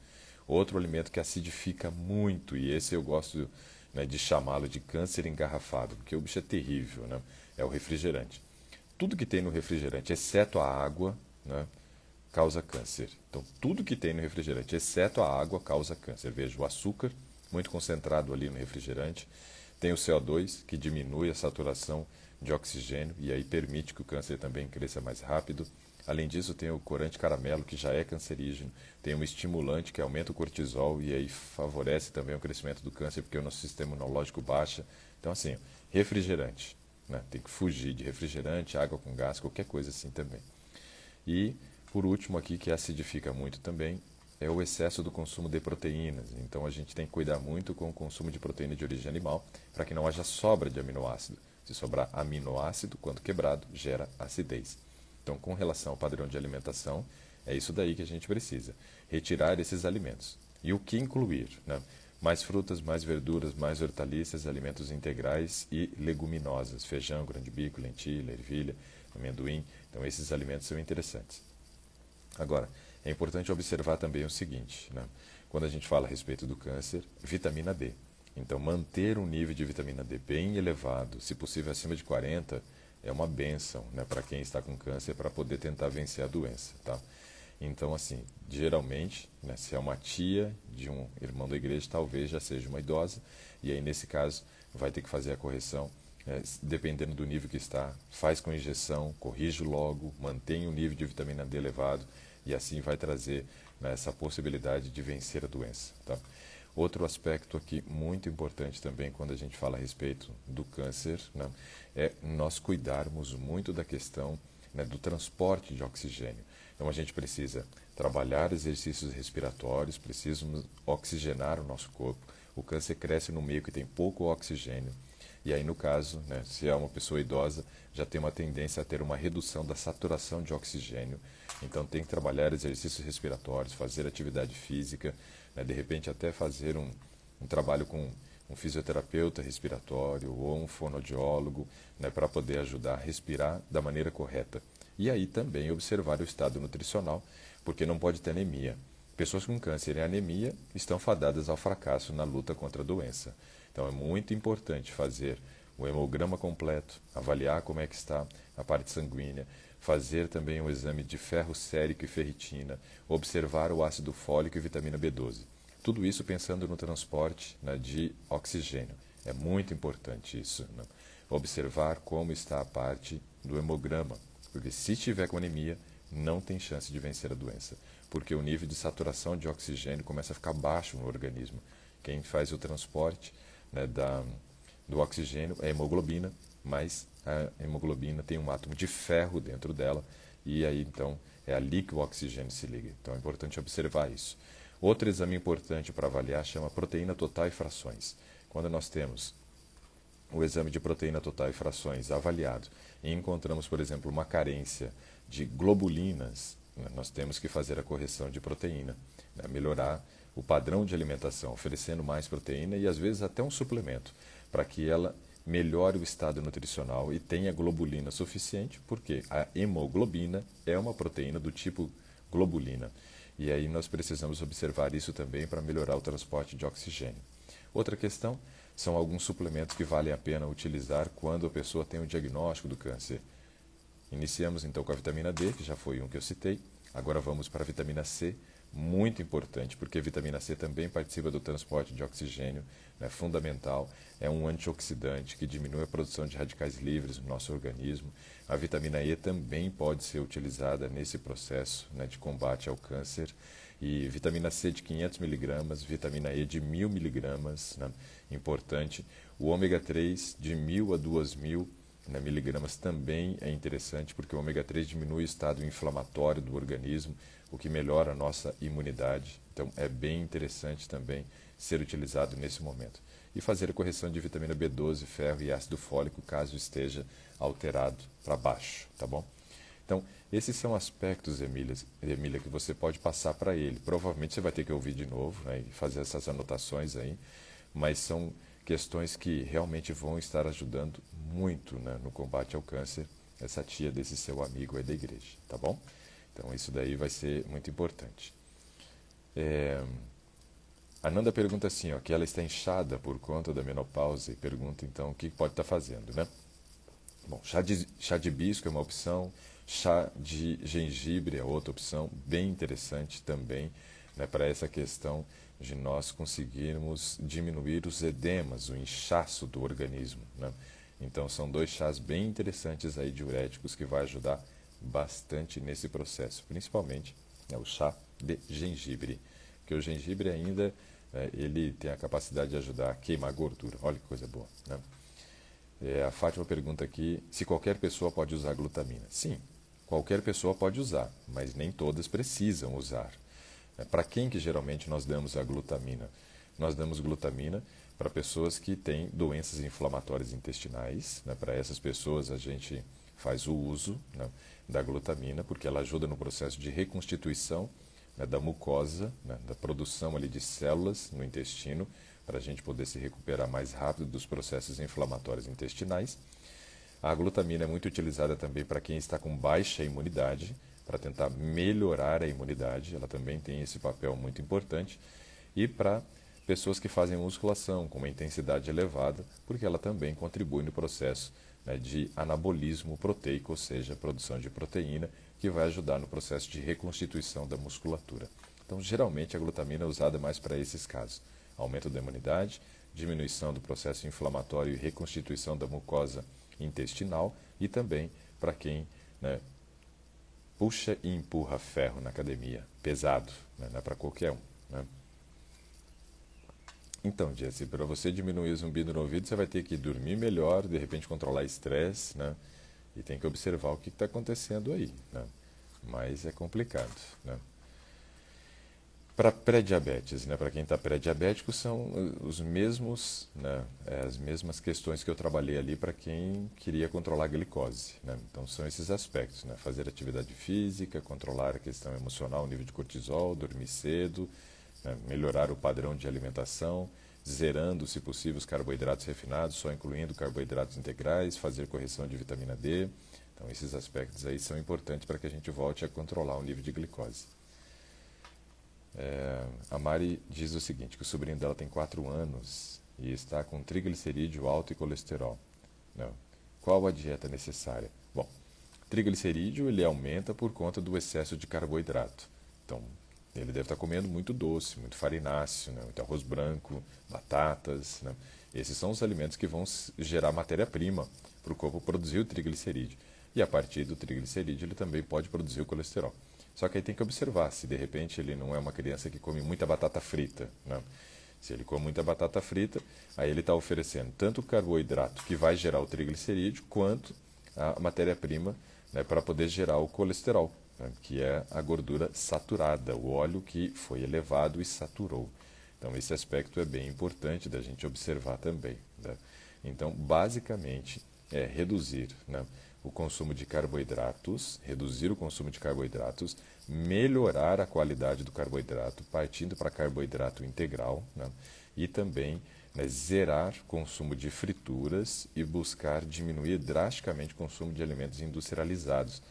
Outro alimento que acidifica muito, e esse eu gosto, né, de chamá-lo de câncer engarrafado, porque o bicho é terrível, né, é o refrigerante. Tudo que tem no refrigerante, exceto a água, né, causa câncer. Então, tudo que tem no refrigerante, exceto a água, causa câncer. Veja, o açúcar, muito concentrado ali no refrigerante. Tem o CO2, que diminui a saturação de oxigênio e aí permite que o câncer também cresça mais rápido. Além disso, tem o corante caramelo, que já é cancerígeno. Tem um estimulante que aumenta o cortisol e aí favorece também o crescimento do câncer, porque o nosso sistema imunológico baixa. Então, assim, refrigerante, né? Tem que fugir de refrigerante, água com gás, qualquer coisa assim também. E por último aqui, que acidifica muito também, é o excesso do consumo de proteínas. Então a gente tem que cuidar muito com o consumo de proteína de origem animal para que não haja sobra de aminoácido. Se sobrar aminoácido, quando quebrado, gera acidez. Então, com relação ao padrão de alimentação, é isso daí que a gente precisa. Retirar esses alimentos. E o que incluir? Né? Mais frutas, mais verduras, mais hortaliças, alimentos integrais e leguminosas. Feijão, grão de bico, lentilha, ervilha, amendoim. Então, esses alimentos são interessantes. Agora, é importante observar também o seguinte, né? Quando a gente fala a respeito do câncer, vitamina D. Então, manter um nível de vitamina D bem elevado, se possível acima de 40, é uma bênção, né, para quem está com câncer, para poder tentar vencer a doença. Tá? Então, assim, geralmente, né, se é uma tia de um irmão da igreja, talvez já seja uma idosa, e aí, nesse caso, vai ter que fazer a correção. Dependendo do nível que está, faz com injeção, corrige logo, mantém o nível de vitamina D elevado, e assim vai trazer, né, essa possibilidade de vencer a doença. Tá? Outro aspecto aqui muito importante também quando a gente fala a respeito do câncer, né, é nós cuidarmos muito da questão, né, do transporte de oxigênio. Então a gente precisa trabalhar exercícios respiratórios, precisamos oxigenar o nosso corpo. O câncer cresce no meio que tem pouco oxigênio. E aí, no caso, né, se é uma pessoa idosa, já tem uma tendência a ter uma redução da saturação de oxigênio. Então, tem que trabalhar exercícios respiratórios, fazer atividade física, né, de repente até fazer um trabalho com um fisioterapeuta respiratório ou um fonoaudiólogo, né, para poder ajudar a respirar da maneira correta. E aí também observar o estado nutricional, porque não pode ter anemia. Pessoas com câncer e anemia estão fadadas ao fracasso na luta contra a doença. Então é muito importante fazer o hemograma completo, avaliar como é que está a parte sanguínea, fazer também um exame de ferro sérico e ferritina, observar o ácido fólico e vitamina B12. Tudo isso pensando no transporte, né, de oxigênio. É muito importante isso, né? Observar como está a parte do hemograma, porque se tiver com anemia, não tem chance de vencer a doença, porque o nível de saturação de oxigênio começa a ficar baixo no organismo. Quem faz o transporte, né, do oxigênio é a hemoglobina, mas a hemoglobina tem um átomo de ferro dentro dela, e aí então é ali que o oxigênio se liga. Então é importante observar isso. Outro exame importante para avaliar chama proteína total e frações. Quando nós temos o exame de proteína total e frações avaliado e encontramos, por exemplo, uma carência de globulinas, né, nós temos que fazer a correção de proteína, né, melhorar o padrão de alimentação, oferecendo mais proteína e às vezes até um suplemento, para que ela melhore o estado nutricional e tenha globulina suficiente, porque a hemoglobina é uma proteína do tipo globulina. E aí nós precisamos observar isso também para melhorar o transporte de oxigênio. Outra questão são alguns suplementos que valem a pena utilizar quando a pessoa tem o diagnóstico do câncer. Iniciamos então com a vitamina D, que já foi um que eu citei. Agora vamos para a vitamina C, muito importante, porque a vitamina C também participa do transporte de oxigênio, é fundamental, é um antioxidante que diminui a produção de radicais livres no nosso organismo. A vitamina E também pode ser utilizada nesse processo, né, de combate ao câncer. E vitamina C de 500 miligramas, vitamina E de 1000 miligramas, né, importante. O ômega 3 de 1000 a 2000 miligramas também é interessante, porque o ômega 3 diminui o estado inflamatório do organismo, o que melhora a nossa imunidade. Então é bem interessante também ser utilizado nesse momento. E fazer a correção de vitamina B12, ferro e ácido fólico, caso esteja alterado para baixo, tá bom? Então, esses são aspectos, Emília, que você pode passar para ele. Provavelmente você vai ter que ouvir de novo, né, e fazer essas anotações aí, mas são questões que realmente vão estar ajudando muito, né, no combate ao câncer, essa tia desse seu amigo aí da igreja, tá bom? Então isso daí vai ser muito importante. A Nanda pergunta assim, ó, que ela está inchada por conta da menopausa e pergunta então o que pode estar fazendo, né? Bom, chá de hibisco é uma opção, chá de gengibre é outra opção, bem interessante também, né, para essa questão de nós conseguirmos diminuir os edemas, o inchaço do organismo, né? Então são dois chás bem interessantes aí diuréticos que vai ajudar bastante nesse processo, principalmente, né, o chá de gengibre, porque o gengibre ainda, ele tem a capacidade de ajudar a queimar gordura. Olha que coisa boa, né? A Fátima pergunta aqui se qualquer pessoa pode usar glutamina. Sim, qualquer pessoa pode usar, mas nem todas precisam usar. Para quem que geralmente nós damos a glutamina? Nós damos glutamina para pessoas que têm doenças inflamatórias intestinais. Né? Para essas pessoas a gente faz o uso, né, da glutamina, porque ela ajuda no processo de reconstituição, né, da mucosa, né, da produção ali de células no intestino, para a gente poder se recuperar mais rápido dos processos inflamatórios intestinais. A glutamina é muito utilizada também para quem está com baixa imunidade, para tentar melhorar a imunidade, ela também tem esse papel muito importante. E para pessoas que fazem musculação com uma intensidade elevada, porque ela também contribui no processo, né, de anabolismo proteico, ou seja, produção de proteína, que vai ajudar no processo de reconstituição da musculatura. Então, geralmente, a glutamina é usada mais para esses casos. Aumento da imunidade, diminuição do processo inflamatório e reconstituição da mucosa intestinal e também para quem, né, puxa e empurra ferro na academia, pesado, né, não é para qualquer um. Né? Então, Jesse, para você diminuir o zumbido no ouvido, você vai ter que dormir melhor, de repente controlar estresse, né? E tem que observar o que está acontecendo aí, né? Mas é complicado, né? Para pré-diabetes, né? Para quem está pré-diabético, são os mesmos, né? As mesmas questões que eu trabalhei ali para quem queria controlar a glicose, né? Então, são esses aspectos, né? Fazer atividade física, controlar a questão emocional, o nível de cortisol, dormir cedo, né? Melhorar o padrão de alimentação, zerando, se possível, os carboidratos refinados, só incluindo carboidratos integrais, fazer correção de vitamina D. Então, esses aspectos aí são importantes para que a gente volte a controlar o nível de glicose. A Mari diz o seguinte, que o sobrinho dela tem 4 anos e está com triglicerídeo alto e colesterol. Não. Qual a dieta necessária? Bom, triglicerídeo ele aumenta por conta do excesso de carboidrato. Então, ele deve estar comendo muito doce, muito farináceo, né? Muito arroz branco, batatas. Né? Esses são os alimentos que vão gerar matéria-prima para o corpo produzir o triglicerídeo. E a partir do triglicerídeo ele também pode produzir o colesterol. Só que aí tem que observar se de repente ele não é uma criança que come muita batata frita. Né? Se ele come muita batata frita, aí ele está oferecendo tanto o carboidrato que vai gerar o triglicerídeo, quanto a matéria-prima, né, para poder gerar o colesterol, né, que é a gordura saturada, o óleo que foi elevado e saturou. Então esse aspecto é bem importante da gente observar também. Né? Então, basicamente, é reduzir, né, o consumo de carboidratos, reduzir o consumo de carboidratos, melhorar a qualidade do carboidrato, partindo para carboidrato integral, né? E também, né, zerar o consumo de frituras e buscar diminuir drasticamente o consumo de alimentos industrializados.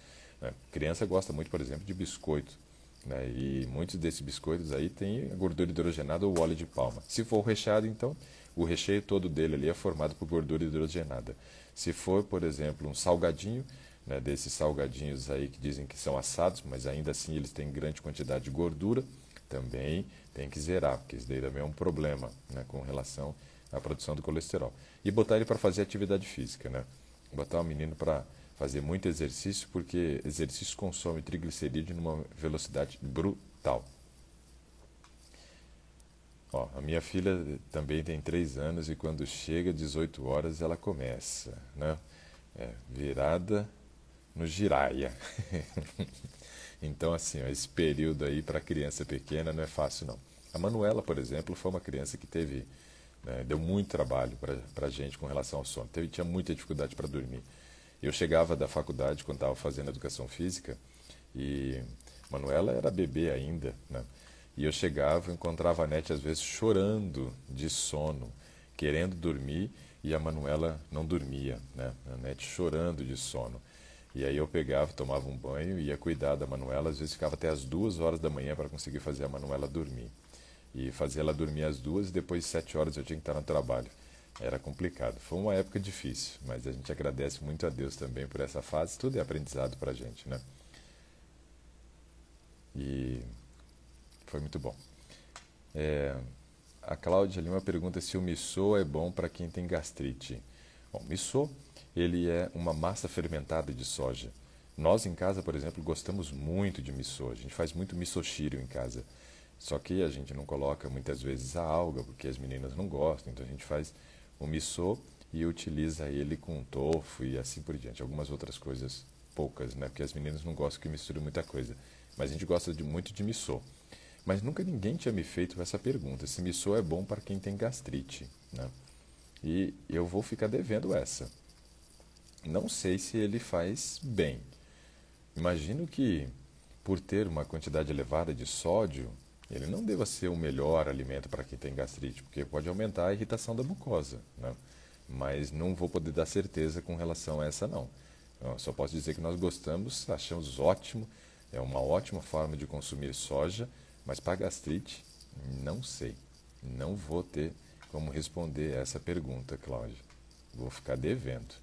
Né? Criança gosta muito, por exemplo, de biscoito, né? E muitos desses biscoitos aí têm gordura hidrogenada ou óleo de palma. Se for recheado, então, o recheio todo dele ali é formado por gordura hidrogenada. Se for, por exemplo, um salgadinho, né, desses salgadinhos aí que dizem que são assados, mas ainda assim eles têm grande quantidade de gordura, também tem que zerar, porque isso daí também é um problema, né, com relação à produção do colesterol. E botar ele para fazer atividade física, né? Botar o menino para fazer muito exercício, porque exercício consome triglicerídeo numa velocidade brutal. Ó, a minha filha também tem 3 anos e quando chega 18 horas ela começa, né? Virada no giraia. Então, assim, ó, esse período aí para criança pequena não é fácil, não. A Manuela, por exemplo, foi uma criança que teve, né, deu muito trabalho para a gente com relação ao sono. Tinha muita dificuldade para dormir. Eu chegava da faculdade quando estava fazendo educação física e Manuela era bebê ainda, né? E eu chegava, encontrava a Nete às vezes chorando de sono, querendo dormir, e a Manuela não dormia, né? A Nete chorando de sono. E aí eu pegava, tomava um banho, ia cuidar da Manuela, às vezes ficava até as 2 horas da manhã para conseguir fazer a Manuela dormir. E fazer ela dormir às 2 e depois 7 horas eu tinha que estar no trabalho. Era complicado. Foi uma época difícil, mas a gente agradece muito a Deus também por essa fase. Tudo é aprendizado para a gente, né? E foi muito bom. A Cláudia Lima pergunta se o missô é bom para quem tem gastrite. Bom, missô, ele é uma massa fermentada de soja. Nós em casa, por exemplo, gostamos muito de missô. A gente faz muito misoshiro em casa. Só que a gente não coloca muitas vezes a alga, porque as meninas não gostam. Então a gente faz o missô e utiliza ele com tofu e assim por diante. Algumas outras coisas poucas, né? Porque as meninas não gostam que misture muita coisa. Mas a gente gosta muito de missô. Mas nunca ninguém tinha me feito essa pergunta, se missô é bom para quem tem gastrite, né? E eu vou ficar devendo essa. Não sei se ele faz bem. Imagino que, por ter uma quantidade elevada de sódio, ele não deva ser o melhor alimento para quem tem gastrite, porque pode aumentar a irritação da mucosa, né? Mas não vou poder dar certeza com relação a essa, não. Eu só posso dizer que nós gostamos, achamos ótimo, é uma ótima forma de consumir soja, mas para gastrite, não sei. Não vou ter como responder essa pergunta, Cláudia. Vou ficar devendo.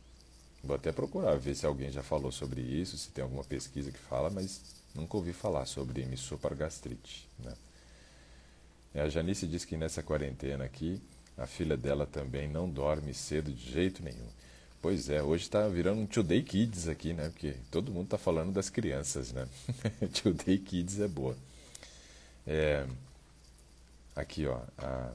Vou até procurar ver se alguém já falou sobre isso, se tem alguma pesquisa que fala, mas nunca ouvi falar sobre missô para gastrite, né? A Janice diz que nessa quarentena aqui, a filha dela também não dorme cedo de jeito nenhum. Pois é, hoje está virando um Today Kids aqui, né? Porque todo mundo está falando das crianças, né? Today Kids é boa. É, aqui, ó, a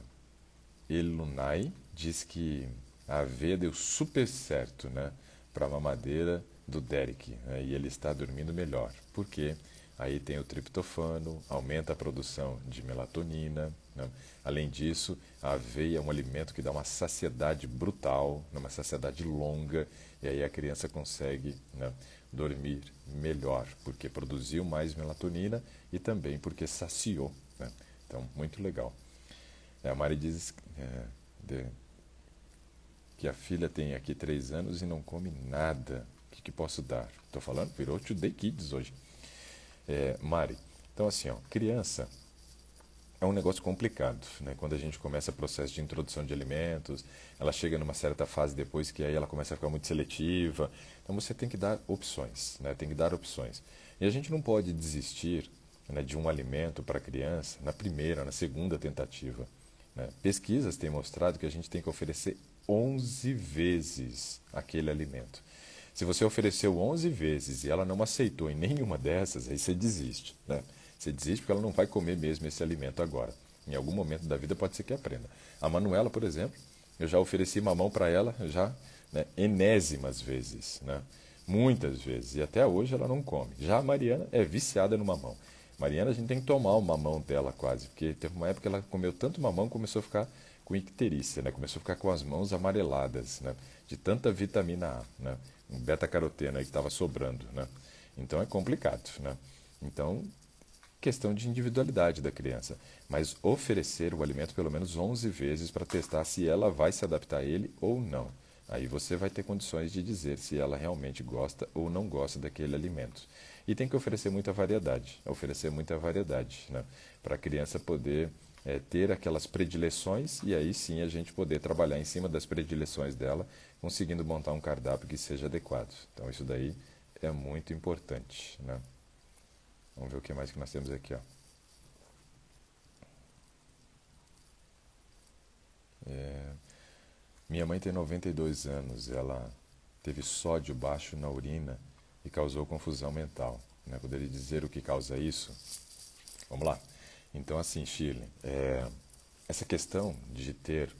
Elunai diz que a aveia deu super certo, né? Para a mamadeira do Derek, né, e ele está dormindo melhor. Por quê? Aí tem o triptofano, aumenta a produção de melatonina, né? Além disso, a aveia é um alimento que dá uma saciedade brutal, uma saciedade longa, e aí a criança consegue, né, dormir melhor, porque produziu mais melatonina e também porque saciou, né? Então, muito legal. A Mari diz que a filha tem aqui 3 anos e não come nada. O que posso dar? Estou falando, virou Today Kids hoje. Mari, então assim, ó, criança é um negócio complicado, né? Quando a gente começa o processo de introdução de alimentos, ela chega numa certa fase depois que aí ela começa a ficar muito seletiva. Então você tem que dar opções, né? Tem que dar opções. E a gente não pode desistir, né, de um alimento para a criança na primeira, na segunda tentativa, né? Pesquisas têm mostrado que a gente tem que oferecer 11 vezes aquele alimento. Se você ofereceu 11 vezes e ela não aceitou em nenhuma dessas, aí você desiste, né? Você desiste porque ela não vai comer mesmo esse alimento agora. Em algum momento da vida pode ser que aprenda. A Manuela, por exemplo, eu já ofereci mamão para ela, já, né, enésimas vezes, né? Muitas vezes. E até hoje ela não come. Já a Mariana é viciada no mamão. Mariana, a gente tem que tomar o mamão dela quase, porque teve uma época que ela comeu tanto mamão, começou a ficar com icterícia, né? Começou a ficar com as mãos amareladas, né? De tanta vitamina A, né? Um beta-caroteno aí que estava sobrando, né? Então é complicado, né? Então, questão de individualidade da criança, mas oferecer o alimento pelo menos 11 vezes para testar se ela vai se adaptar a ele ou não. Aí você vai ter condições de dizer se ela realmente gosta ou não gosta daquele alimento. E tem que oferecer muita variedade, né? Para a criança poder ter aquelas predileções e aí sim a gente poder trabalhar em cima das predileções dela, conseguindo montar um cardápio que seja adequado. Então isso daí é muito importante, né? Vamos ver o que mais que nós temos aqui, ó. Minha mãe tem 92 anos, ela teve sódio baixo na urina e causou confusão mental, né? Poderia dizer o que causa isso? Vamos lá. Então, assim, Shirley, essa questão de ter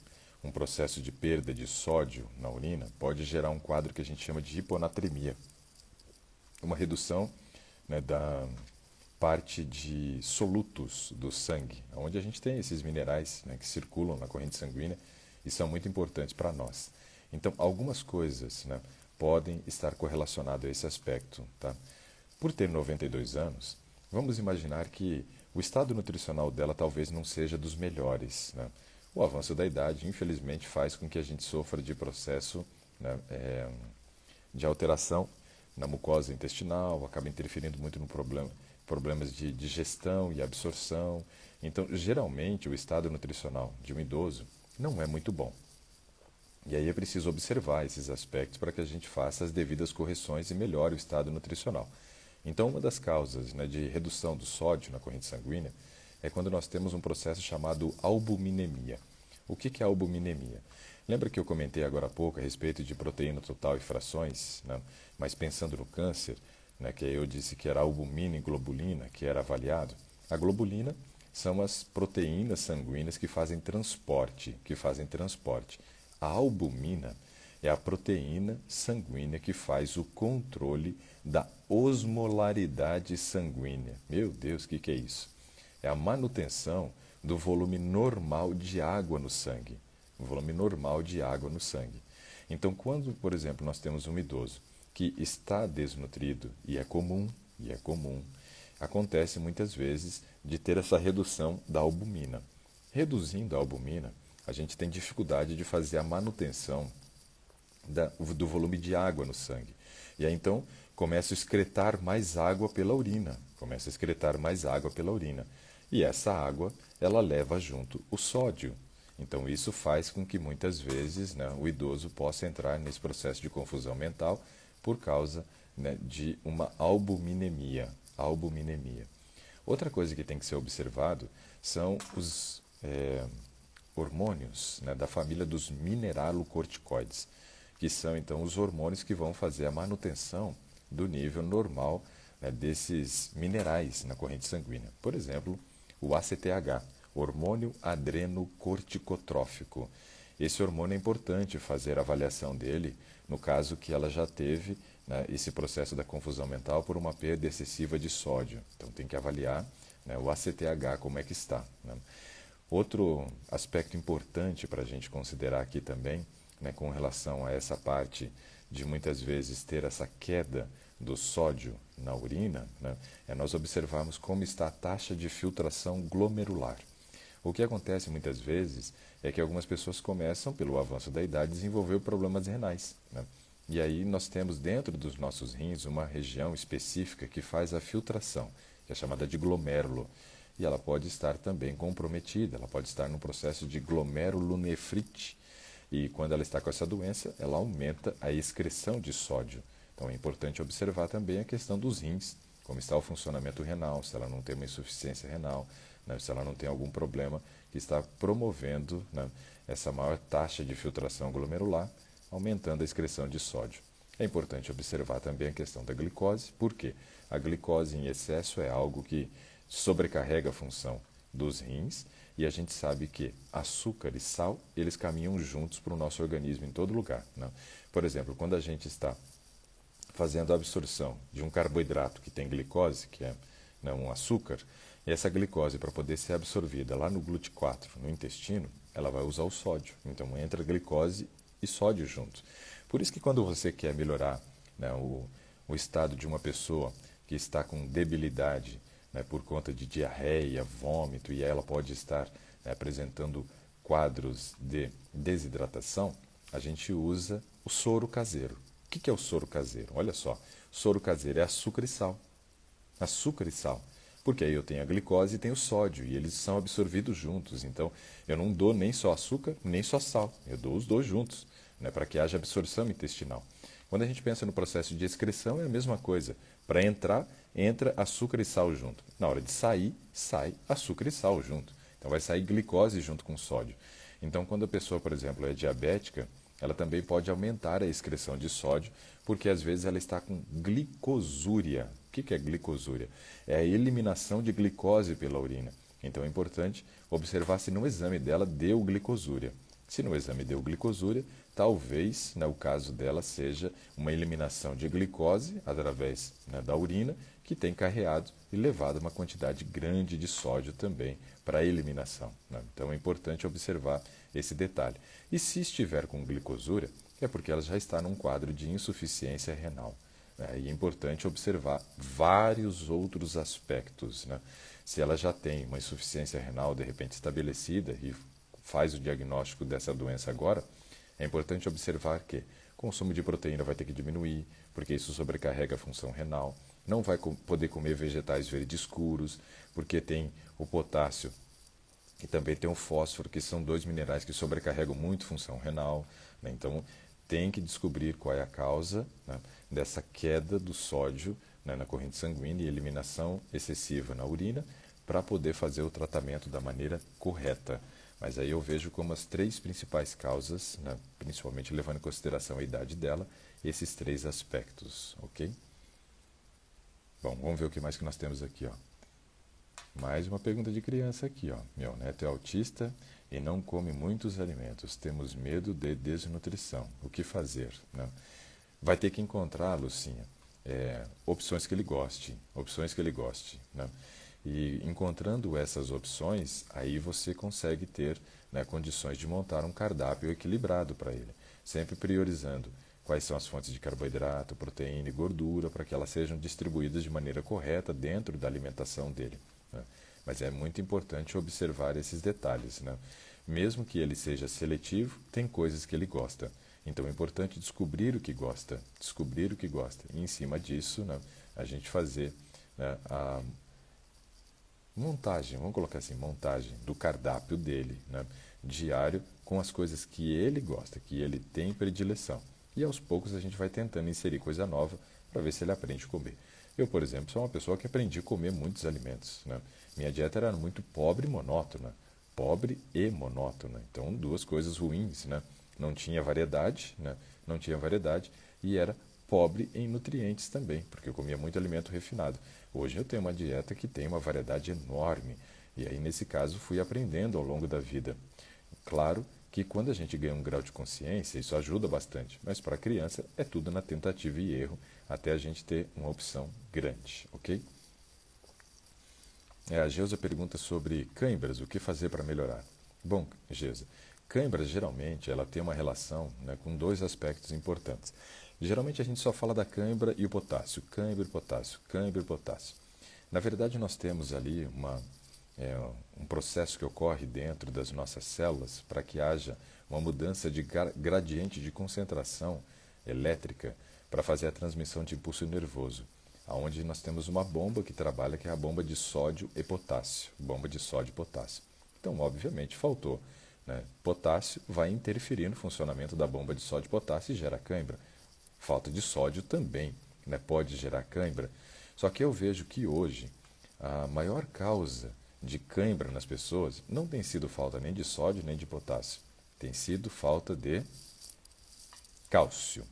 um processo de perda de sódio na urina pode gerar um quadro que a gente chama de hiponatremia, uma redução, né, da parte de solutos do sangue, onde a gente tem esses minerais, né, que circulam na corrente sanguínea e são muito importantes para nós. Então, algumas coisas, né, podem estar correlacionadas a esse aspecto, tá? Por ter 92 anos, vamos imaginar que o estado nutricional dela talvez não seja dos melhores, né? O avanço da idade, infelizmente, faz com que a gente sofra de processo, né, de alteração na mucosa intestinal, acaba interferindo muito no problemas de digestão e absorção. Então, geralmente, o estado nutricional de um idoso não é muito bom. E aí é preciso observar esses aspectos para que a gente faça as devidas correções e melhore o estado nutricional. Então, uma das causas, né, de redução do sódio na corrente sanguínea é quando nós temos um processo chamado albuminemia. O que é albuminemia? Lembra que eu comentei agora há pouco a respeito de proteína total e frações, né? Mas pensando no câncer, né, que eu disse que era albumina e globulina, que era avaliado. A globulina são as proteínas sanguíneas que fazem transporte. A albumina É a proteína sanguínea que faz o controle da osmolaridade sanguínea. Meu Deus, o que é isso? É a manutenção do volume normal de água no sangue. O volume normal de água no sangue. Então, quando, por exemplo, nós temos um idoso que está desnutrido, e é comum, acontece muitas vezes de ter essa redução da albumina. Reduzindo a albumina, a gente tem dificuldade de fazer a manutenção do volume de água no sangue. E aí então começa a excretar mais água pela urina. Começa a excretar mais água pela urina. E essa água, ela leva junto o sódio. Então isso faz com que muitas vezes, né, o idoso possa entrar nesse processo de confusão mental por causa, né, de uma albuminemia. Albuminemia. Outra coisa que tem que ser observado são os hormônios, né, da família dos mineralocorticoides, que são então os hormônios que vão fazer a manutenção do nível normal, né, desses minerais na corrente sanguínea. Por exemplo, o ACTH, hormônio adrenocorticotrófico. Esse hormônio é importante fazer a avaliação dele no caso que ela já teve, né, esse processo da confusão mental por uma perda excessiva de sódio. Então tem que avaliar, né, o ACTH como é que está. Né. Outro aspecto importante para a gente considerar aqui também, né, com relação a essa parte de muitas vezes ter essa queda do sódio na urina, né, é nós observarmos como está a taxa de filtração glomerular. O que acontece muitas vezes é que algumas pessoas começam, pelo avanço da idade, a desenvolver problemas renais. Né? E aí nós temos dentro dos nossos rins uma região específica que faz a filtração, que é chamada de glomérulo. E ela pode estar também comprometida, ela pode estar no processo de glomerulonefrite. E quando ela está com essa doença, ela aumenta a excreção de sódio. Então é importante observar também a questão dos rins, como está o funcionamento renal, se ela não tem uma insuficiência renal, né, se ela não tem algum problema que está promovendo, né, essa maior taxa de filtração glomerular, aumentando a excreção de sódio. É importante observar também a questão da glicose, porque a glicose em excesso é algo que sobrecarrega a função dos rins, e a gente sabe que açúcar e sal, eles caminham juntos para o nosso organismo em todo lugar. Né? Por exemplo, quando a gente está fazendo a absorção de um carboidrato que tem glicose, que é, né, um açúcar, e essa glicose, para poder ser absorvida lá no GLUT4, no intestino, ela vai usar o sódio. Então entra glicose e sódio juntos. Por isso que quando você quer melhorar, né, o estado de uma pessoa que está com debilidade, né, por conta de diarreia, vômito, e ela pode estar, né, apresentando quadros de desidratação, a gente usa o soro caseiro. O que é o soro caseiro? Olha só, soro caseiro é açúcar e sal. Açúcar e sal. Porque aí eu tenho a glicose e tenho o sódio, e eles são absorvidos juntos. Então, eu não dou nem só açúcar, nem só sal. Eu dou os dois juntos, né, para que haja absorção intestinal. Quando a gente pensa no processo de excreção, é a mesma coisa. Para entrar, entra açúcar e sal junto. Na hora de sair, sai açúcar e sal junto. Então, vai sair glicose junto com sódio. Então, quando a pessoa, por exemplo, é diabética, ela também pode aumentar a excreção de sódio, porque às vezes ela está com glicosúria. O que é glicosúria? É a eliminação de glicose pela urina. Então é importante observar se no exame dela deu glicosúria. Se no exame deu glicosúria, talvez, né, o caso dela seja uma eliminação de glicose através, né, da urina, que tem carreado e levado uma quantidade grande de sódio também para a eliminação. Né? Então é importante observar esse detalhe. E se estiver com glicosúria, é porque ela já está num quadro de insuficiência renal. Né? E é importante observar vários outros aspectos. Né? Se ela já tem uma insuficiência renal de repente estabelecida e faz o diagnóstico dessa doença agora, é importante observar que o consumo de proteína vai ter que diminuir, porque isso sobrecarrega a função renal. Não vai poder comer vegetais verdes escuros, porque tem o potássio e também tem o fósforo, que são dois minerais que sobrecarregam muito a função renal. Né? Então, tem que descobrir qual é a causa, né, dessa queda do sódio, né, na corrente sanguínea e eliminação excessiva na urina, para poder fazer o tratamento da maneira correta. Mas aí eu vejo como as três principais causas, né, principalmente levando em consideração a idade dela, esses três aspectos, ok? Bom, vamos ver o que mais que nós temos aqui, ó. Mais uma pergunta de criança aqui, ó. Meu neto é autista e não come muitos alimentos, temos medo de desnutrição. O que fazer? Né? Vai ter que encontrar, Lucinha, opções que ele goste, né? E encontrando essas opções, aí você consegue ter, né, condições de montar um cardápio equilibrado para ele, sempre priorizando quais são as fontes de carboidrato, proteína e gordura, para que elas sejam distribuídas de maneira correta dentro da alimentação dele, né? Mas é muito importante observar esses detalhes, né? Mesmo que ele seja seletivo, tem coisas que ele gosta. Então é importante descobrir o que gosta, e em cima disso, né, a gente fazer, né, a montagem, vamos colocar assim, montagem do cardápio dele, né, diário, com as coisas que ele gosta, que ele tem predileção. E aos poucos a gente vai tentando inserir coisa nova para ver se ele aprende a comer. Eu, por exemplo, sou uma pessoa que aprendi a comer muitos alimentos, né? Minha dieta era muito pobre e monótona. Pobre e monótona. Então, duas coisas ruins, né? Não tinha variedade, né? Não tinha variedade e era pobre em nutrientes também, porque eu comia muito alimento refinado. Hoje eu tenho uma dieta que tem uma variedade enorme. E aí, nesse caso, fui aprendendo ao longo da vida. Claro que quando a gente ganha um grau de consciência, isso ajuda bastante, mas para a criança é tudo na tentativa e erro, até a gente ter uma opção grande, ok? A Geusa pergunta sobre cãibras, o que fazer para melhorar? Bom, Geusa, cãibras geralmente ela tem uma relação, né, com dois aspectos importantes. Geralmente a gente só fala da cãibra e o potássio, cãibra e potássio, cãibra e potássio. Na verdade nós temos ali um processo que ocorre dentro das nossas células para que haja uma mudança de gradiente de concentração elétrica para fazer a transmissão de impulso nervoso, aonde nós temos uma bomba que trabalha, que é a bomba de sódio e potássio, bomba de sódio e potássio. Então, obviamente, faltou, né? Potássio vai interferir no funcionamento da bomba de sódio e potássio e gera cãibra. Falta de sódio também, né, pode gerar cãibra. Só que eu vejo que hoje a maior causa de cãibra nas pessoas não tem sido falta nem de sódio nem de potássio, tem sido falta de cálcio,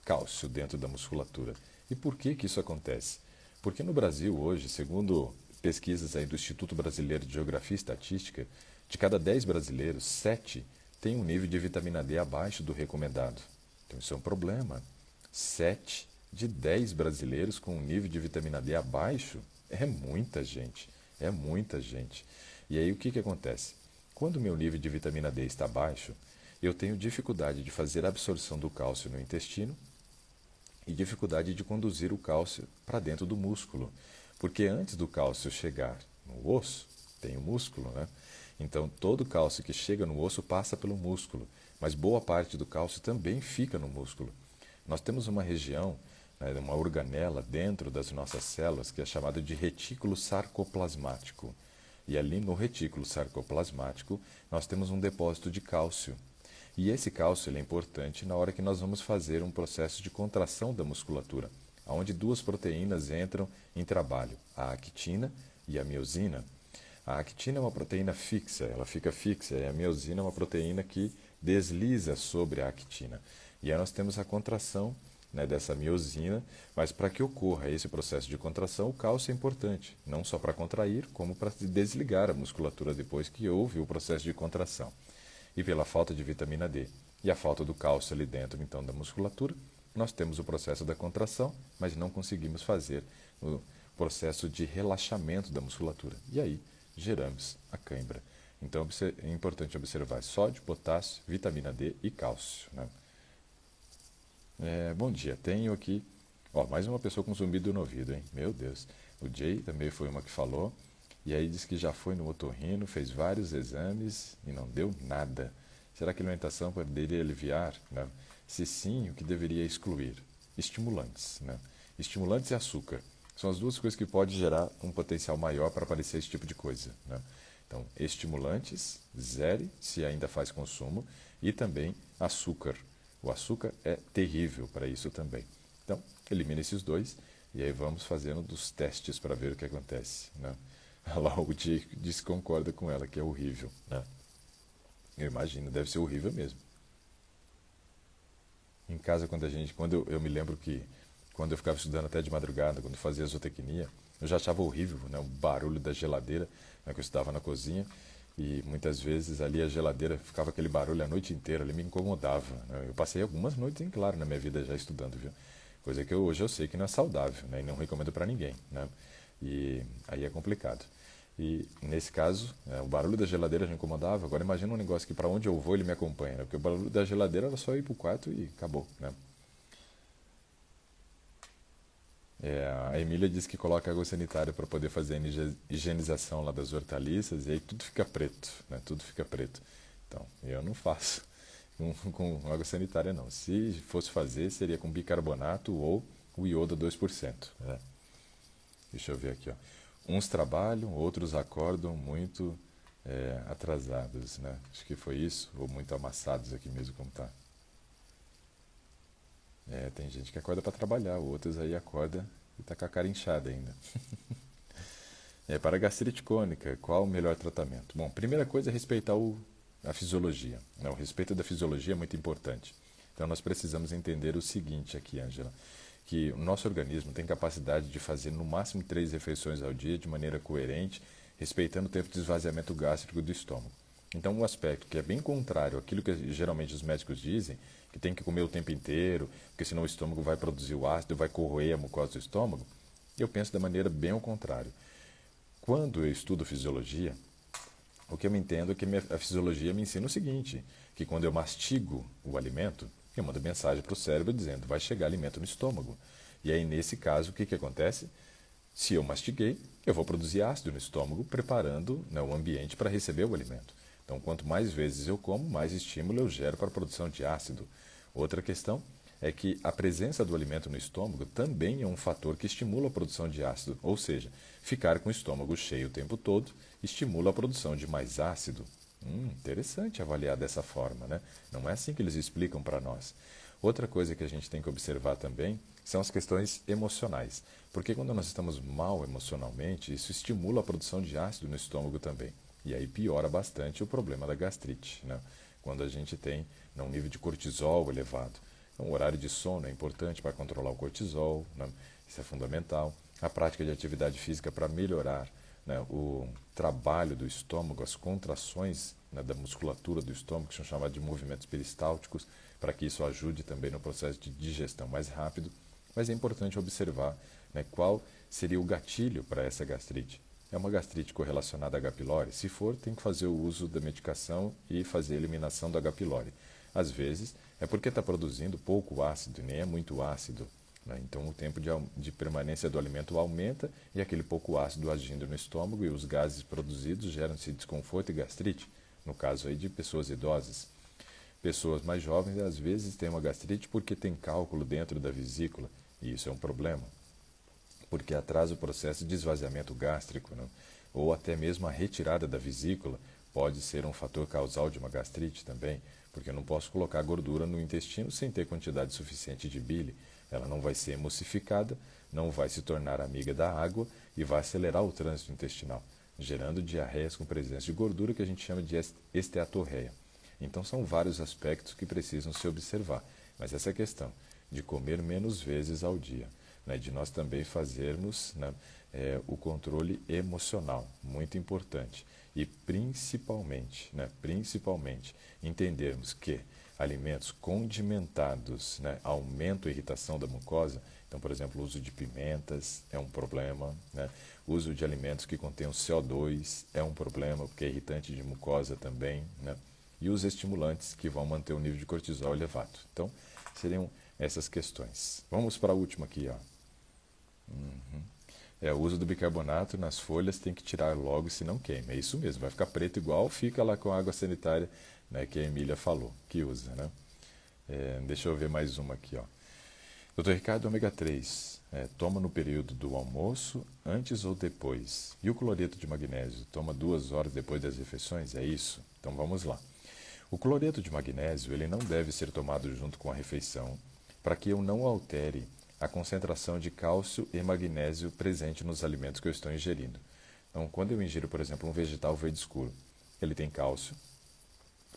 cálcio dentro da musculatura. E por que que isso acontece? Porque no Brasil hoje, segundo pesquisas aí do Instituto Brasileiro de Geografia e Estatística, de cada 10 brasileiros, 7 têm um nível de vitamina D abaixo do recomendado. Então isso é um problema. 7 de 10 brasileiros com um nível de vitamina D abaixo é muita gente. É muita gente. E aí o que que acontece? Quando o meu nível de vitamina D está baixo, eu tenho dificuldade de fazer a absorção do cálcio no intestino e dificuldade de conduzir o cálcio para dentro do músculo. Porque antes do cálcio chegar no osso, tem o músculo, né? Então todo o cálcio que chega no osso passa pelo músculo, mas boa parte do cálcio também fica no músculo. Nós temos uma região, né, uma organela dentro das nossas células que é chamada de retículo sarcoplasmático. E ali no retículo sarcoplasmático nós temos um depósito de cálcio. E esse cálcio ele é importante na hora que nós vamos fazer um processo de contração da musculatura, onde duas proteínas entram em trabalho, a actina e a miosina. A actina é uma proteína fixa, ela fica fixa, e a miosina é uma proteína que desliza sobre a actina. E aí nós temos a contração, né, dessa miosina, mas para que ocorra esse processo de contração, o cálcio é importante, não só para contrair, como para desligar a musculatura depois que houve o processo de contração. E pela falta de vitamina D e a falta do cálcio ali dentro, então, da musculatura, nós temos o processo da contração, mas não conseguimos fazer o processo de relaxamento da musculatura. E aí geramos a cãibra. Então é importante observar sódio, potássio, vitamina D e cálcio, né? Bom dia, tenho aqui mais uma pessoa com zumbido no ouvido, hein? Meu Deus. O Jay também foi uma que falou, e aí disse que já foi no otorrino, fez vários exames e não deu nada. Será que a alimentação poderia aliviar, né? Se sim, o que deveria excluir? Estimulantes, né? Estimulantes e açúcar. São as duas coisas que podem gerar um potencial maior para aparecer esse tipo de coisa, né? Então, estimulantes, zere, se ainda faz consumo, e também açúcar. O açúcar é terrível para isso também. Então, elimina esses dois e aí vamos fazendo dos testes para ver o que acontece, né? Lá o Jake diz que concorda com ela, que é horrível, né? Eu imagino, deve ser horrível mesmo. Em casa, quando eu me lembro que quando eu ficava estudando até de madrugada, quando eu fazia zootecnia, eu já achava horrível, né, o barulho da geladeira, né, que eu estudava na cozinha, E muitas vezes ali a geladeira ficava aquele barulho a noite inteira, ali me incomodava, né? Eu passei algumas noites em claro na minha vida já estudando, viu? Coisa que hoje eu sei que não é saudável, né? E não recomendo para ninguém, né? E aí é complicado. E nesse caso, o barulho da geladeira já incomodava. Agora imagina um negócio que para onde eu vou ele me acompanha, né? Porque o barulho da geladeira era só ir pro quarto e acabou, né? A Emília disse que coloca água sanitária para poder fazer a higienização lá das hortaliças e aí tudo fica preto, né? Tudo fica preto. Então, eu não faço com água sanitária não. Se fosse fazer, seria com bicarbonato ou o iodo 2%, né? Deixa eu ver aqui, ó. Uns trabalham, outros acordam muito atrasados, né? Acho que foi isso, ou muito amassados aqui mesmo como tá. Tem gente que acorda para trabalhar, outros aí acorda e tá com a cara inchada ainda. Para a gastrite crônica, qual o melhor tratamento? Bom, primeira coisa é respeitar a fisiologia, né? O respeito da fisiologia é muito importante. Então nós precisamos entender o seguinte aqui, Ângela, que o nosso organismo tem capacidade de fazer no máximo 3 refeições ao dia de maneira coerente, respeitando o tempo de esvaziamento gástrico do estômago. Então, um aspecto que é bem contrário àquilo que geralmente os médicos dizem, que tem que comer o tempo inteiro, porque senão o estômago vai produzir o ácido, vai corroer a mucosa do estômago, eu penso da maneira bem ao contrário. Quando eu estudo fisiologia, o que eu me entendo é que a fisiologia me ensina o seguinte, que quando eu mastigo o alimento, eu mando mensagem para o cérebro dizendo, vai chegar alimento no estômago. E aí, nesse caso, o que acontece? Se eu mastiguei, eu vou produzir ácido no estômago, preparando, né, o ambiente para receber o alimento. Então, quanto mais vezes eu como, mais estímulo eu gero para a produção de ácido. Outra questão é que a presença do alimento no estômago também é um fator que estimula a produção de ácido, ou seja, ficar com o estômago cheio o tempo todo estimula a produção de mais ácido. Interessante avaliar dessa forma, né? Não é assim que eles explicam para nós. Outra coisa que a gente tem que observar também são as questões emocionais, porque quando nós estamos mal emocionalmente, isso estimula a produção de ácido no estômago também. E aí piora bastante o problema da gastrite, né? Quando a gente tem, né, um nível de cortisol elevado. Então, o horário de sono é importante para controlar o cortisol, né? Isso é fundamental. A prática de atividade física para melhorar, né, o trabalho do estômago, as contrações, né, da musculatura do estômago, que são chamados de movimentos peristálticos, para que isso ajude também no processo de digestão mais rápido. Mas é importante observar, né, qual seria o gatilho para essa gastrite. É uma gastrite correlacionada à H. pylori? Se for, tem que fazer o uso da medicação e fazer a eliminação do H. pylori. Às vezes, é porque está produzindo pouco ácido, e nem é muito ácido, né? Então, o tempo de permanência do alimento aumenta e aquele pouco ácido agindo no estômago e os gases produzidos geram-se desconforto e gastrite, no caso aí de pessoas idosas. Pessoas mais jovens, às vezes, têm uma gastrite porque tem cálculo dentro da vesícula, e isso é um problema, porque atrasa o processo de esvaziamento gástrico, né? Ou até mesmo a retirada da vesícula pode ser um fator causal de uma gastrite também, porque eu não posso colocar gordura no intestino sem ter quantidade suficiente de bile. Ela não vai ser emulsificada, não vai se tornar amiga da água e vai acelerar o trânsito intestinal, gerando diarreias com presença de gordura que a gente chama de esteatorreia. Então são vários aspectos que precisam se observar, mas essa questão de comer menos vezes ao dia, né, de nós também fazermos, né, o controle emocional, muito importante. E principalmente, né, principalmente, entendermos que alimentos condimentados, né, aumentam a irritação da mucosa. Então, por exemplo, o uso de pimentas é um problema, né? O uso de alimentos que contêm CO2 é um problema, porque é irritante de mucosa também, né? E os estimulantes que vão manter o nível de cortisol elevado. Então, seriam essas questões. Vamos para a última aqui, ó. O uso do bicarbonato nas folhas tem que tirar logo, senão queima. É isso mesmo, vai ficar preto igual, fica lá com a água sanitária, né, que a Emília falou, que usa, né? Deixa eu ver mais uma aqui, ó. Dr. Ricardo, ômega 3, toma no período do almoço, antes ou depois? E o cloreto de magnésio, toma 2 horas depois das refeições? É isso? Então vamos lá. O cloreto de magnésio ele não deve ser tomado junto com a refeição, para que eu não altere a concentração de cálcio e magnésio presente nos alimentos que eu estou ingerindo. Então, quando eu ingiro, por exemplo, um vegetal verde escuro, ele tem cálcio,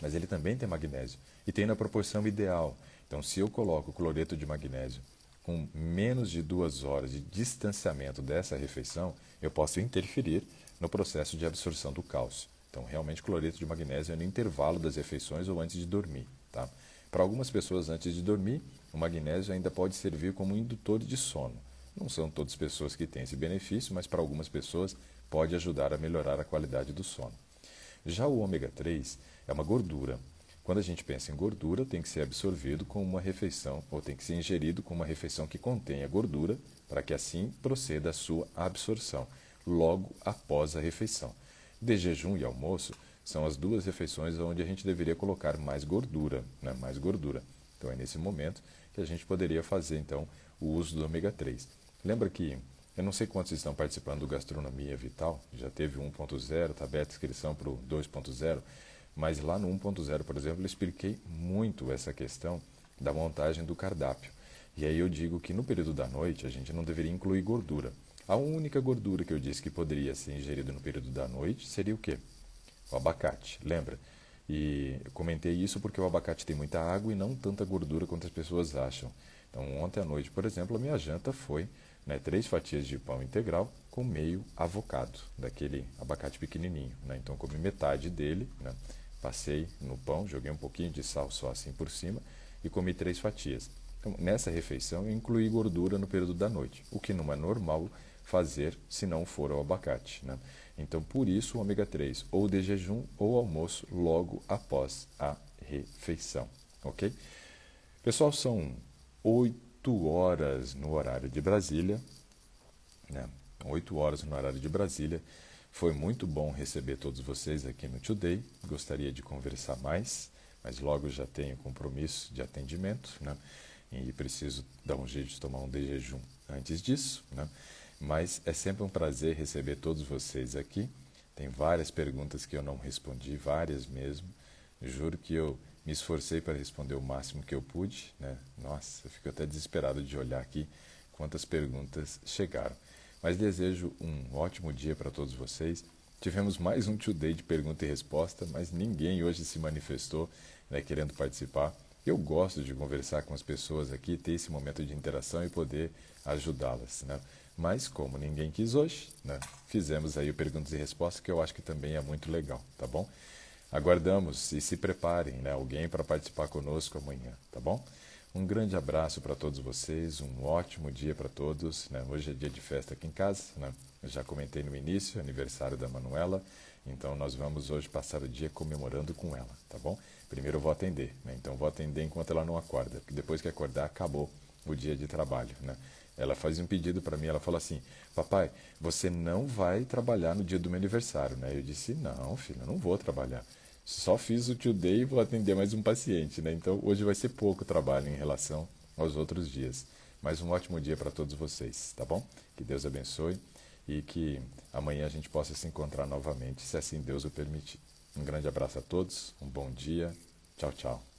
mas ele também tem magnésio, e tem na proporção ideal. Então, se eu coloco cloreto de magnésio com menos de 2 horas de distanciamento dessa refeição, eu posso interferir no processo de absorção do cálcio. Então, realmente, cloreto de magnésio é no intervalo das refeições ou antes de dormir, tá? Para algumas pessoas, antes de dormir, o magnésio ainda pode servir como indutor de sono. Não são todas as pessoas que têm esse benefício, mas para algumas pessoas pode ajudar a melhorar a qualidade do sono. Já o ômega 3 é uma gordura. Quando a gente pensa em gordura, tem que ser absorvido com uma refeição, ou tem que ser ingerido com uma refeição que contenha gordura, para que assim proceda a sua absorção, logo após a refeição. De jejum e almoço são as duas refeições onde a gente deveria colocar mais gordura, né? Mais gordura. Então é nesse momento que a gente poderia fazer então o uso do ômega 3. Lembra que eu não sei quantos estão participando do Gastronomia Vital, já teve o 1.0, está aberta a inscrição para o 2.0, mas lá no 1.0, por exemplo, eu expliquei muito essa questão da montagem do cardápio. E aí eu digo que no período da noite a gente não deveria incluir gordura. A única gordura que eu disse que poderia ser ingerida no período da noite seria o quê? O abacate, lembra? E eu comentei isso porque o abacate tem muita água e não tanta gordura quanto as pessoas acham. Então ontem à noite, por exemplo, a minha janta foi 3 fatias de pão integral com meio avocado, daquele abacate pequenininho. Né? Então comi metade dele, né? Passei no pão, joguei um pouquinho de sal só assim por cima e comi 3 fatias. Então, nessa refeição eu incluí gordura no período da noite, o que não é normal fazer se não for o abacate. Né? Então, por isso, o ômega 3, ou de jejum ou almoço, logo após a refeição. Ok? Pessoal, são 8 horas no horário de Brasília. Né? 8 horas no horário de Brasília. Foi muito bom receber todos vocês aqui no Today. Gostaria de conversar mais, mas logo já tenho compromisso de atendimento, né? E preciso dar um jeito de tomar um de jejum antes disso, né? Mas é sempre um prazer receber todos vocês aqui. Tem várias perguntas que eu não respondi, várias mesmo. Juro que eu me esforcei para responder o máximo que eu pude, né? Nossa, eu fico até desesperado de olhar aqui quantas perguntas chegaram. Mas desejo um ótimo dia para todos vocês. Tivemos mais um Today de pergunta e resposta, mas ninguém hoje se manifestou, né, querendo participar. Eu gosto de conversar com as pessoas aqui, ter esse momento de interação e poder ajudá-las, né? Mas como ninguém quis hoje, né, fizemos aí o perguntas e respostas, que eu acho que também é muito legal, tá bom? Aguardamos e se preparem, né, alguém para participar conosco amanhã, tá bom? Um grande abraço para todos vocês, um ótimo dia para todos, né? Hoje é dia de festa aqui em casa, né? Eu já comentei no início, aniversário da Manuela, então nós vamos hoje passar o dia comemorando com ela, tá bom? Primeiro eu vou atender, né? Então vou atender enquanto ela não acorda, porque depois que acordar acabou o dia de trabalho, né? Ela faz um pedido para mim, ela fala assim: papai, você não vai trabalhar no dia do meu aniversário, né? Eu disse: não, filha, não vou trabalhar. Só fiz o Today e vou atender mais um paciente, né? Então hoje vai ser pouco trabalho em relação aos outros dias. Mas um ótimo dia para todos vocês, tá bom? Que Deus abençoe e que amanhã a gente possa se encontrar novamente, se assim Deus o permitir. Um grande abraço a todos, um bom dia, tchau, tchau.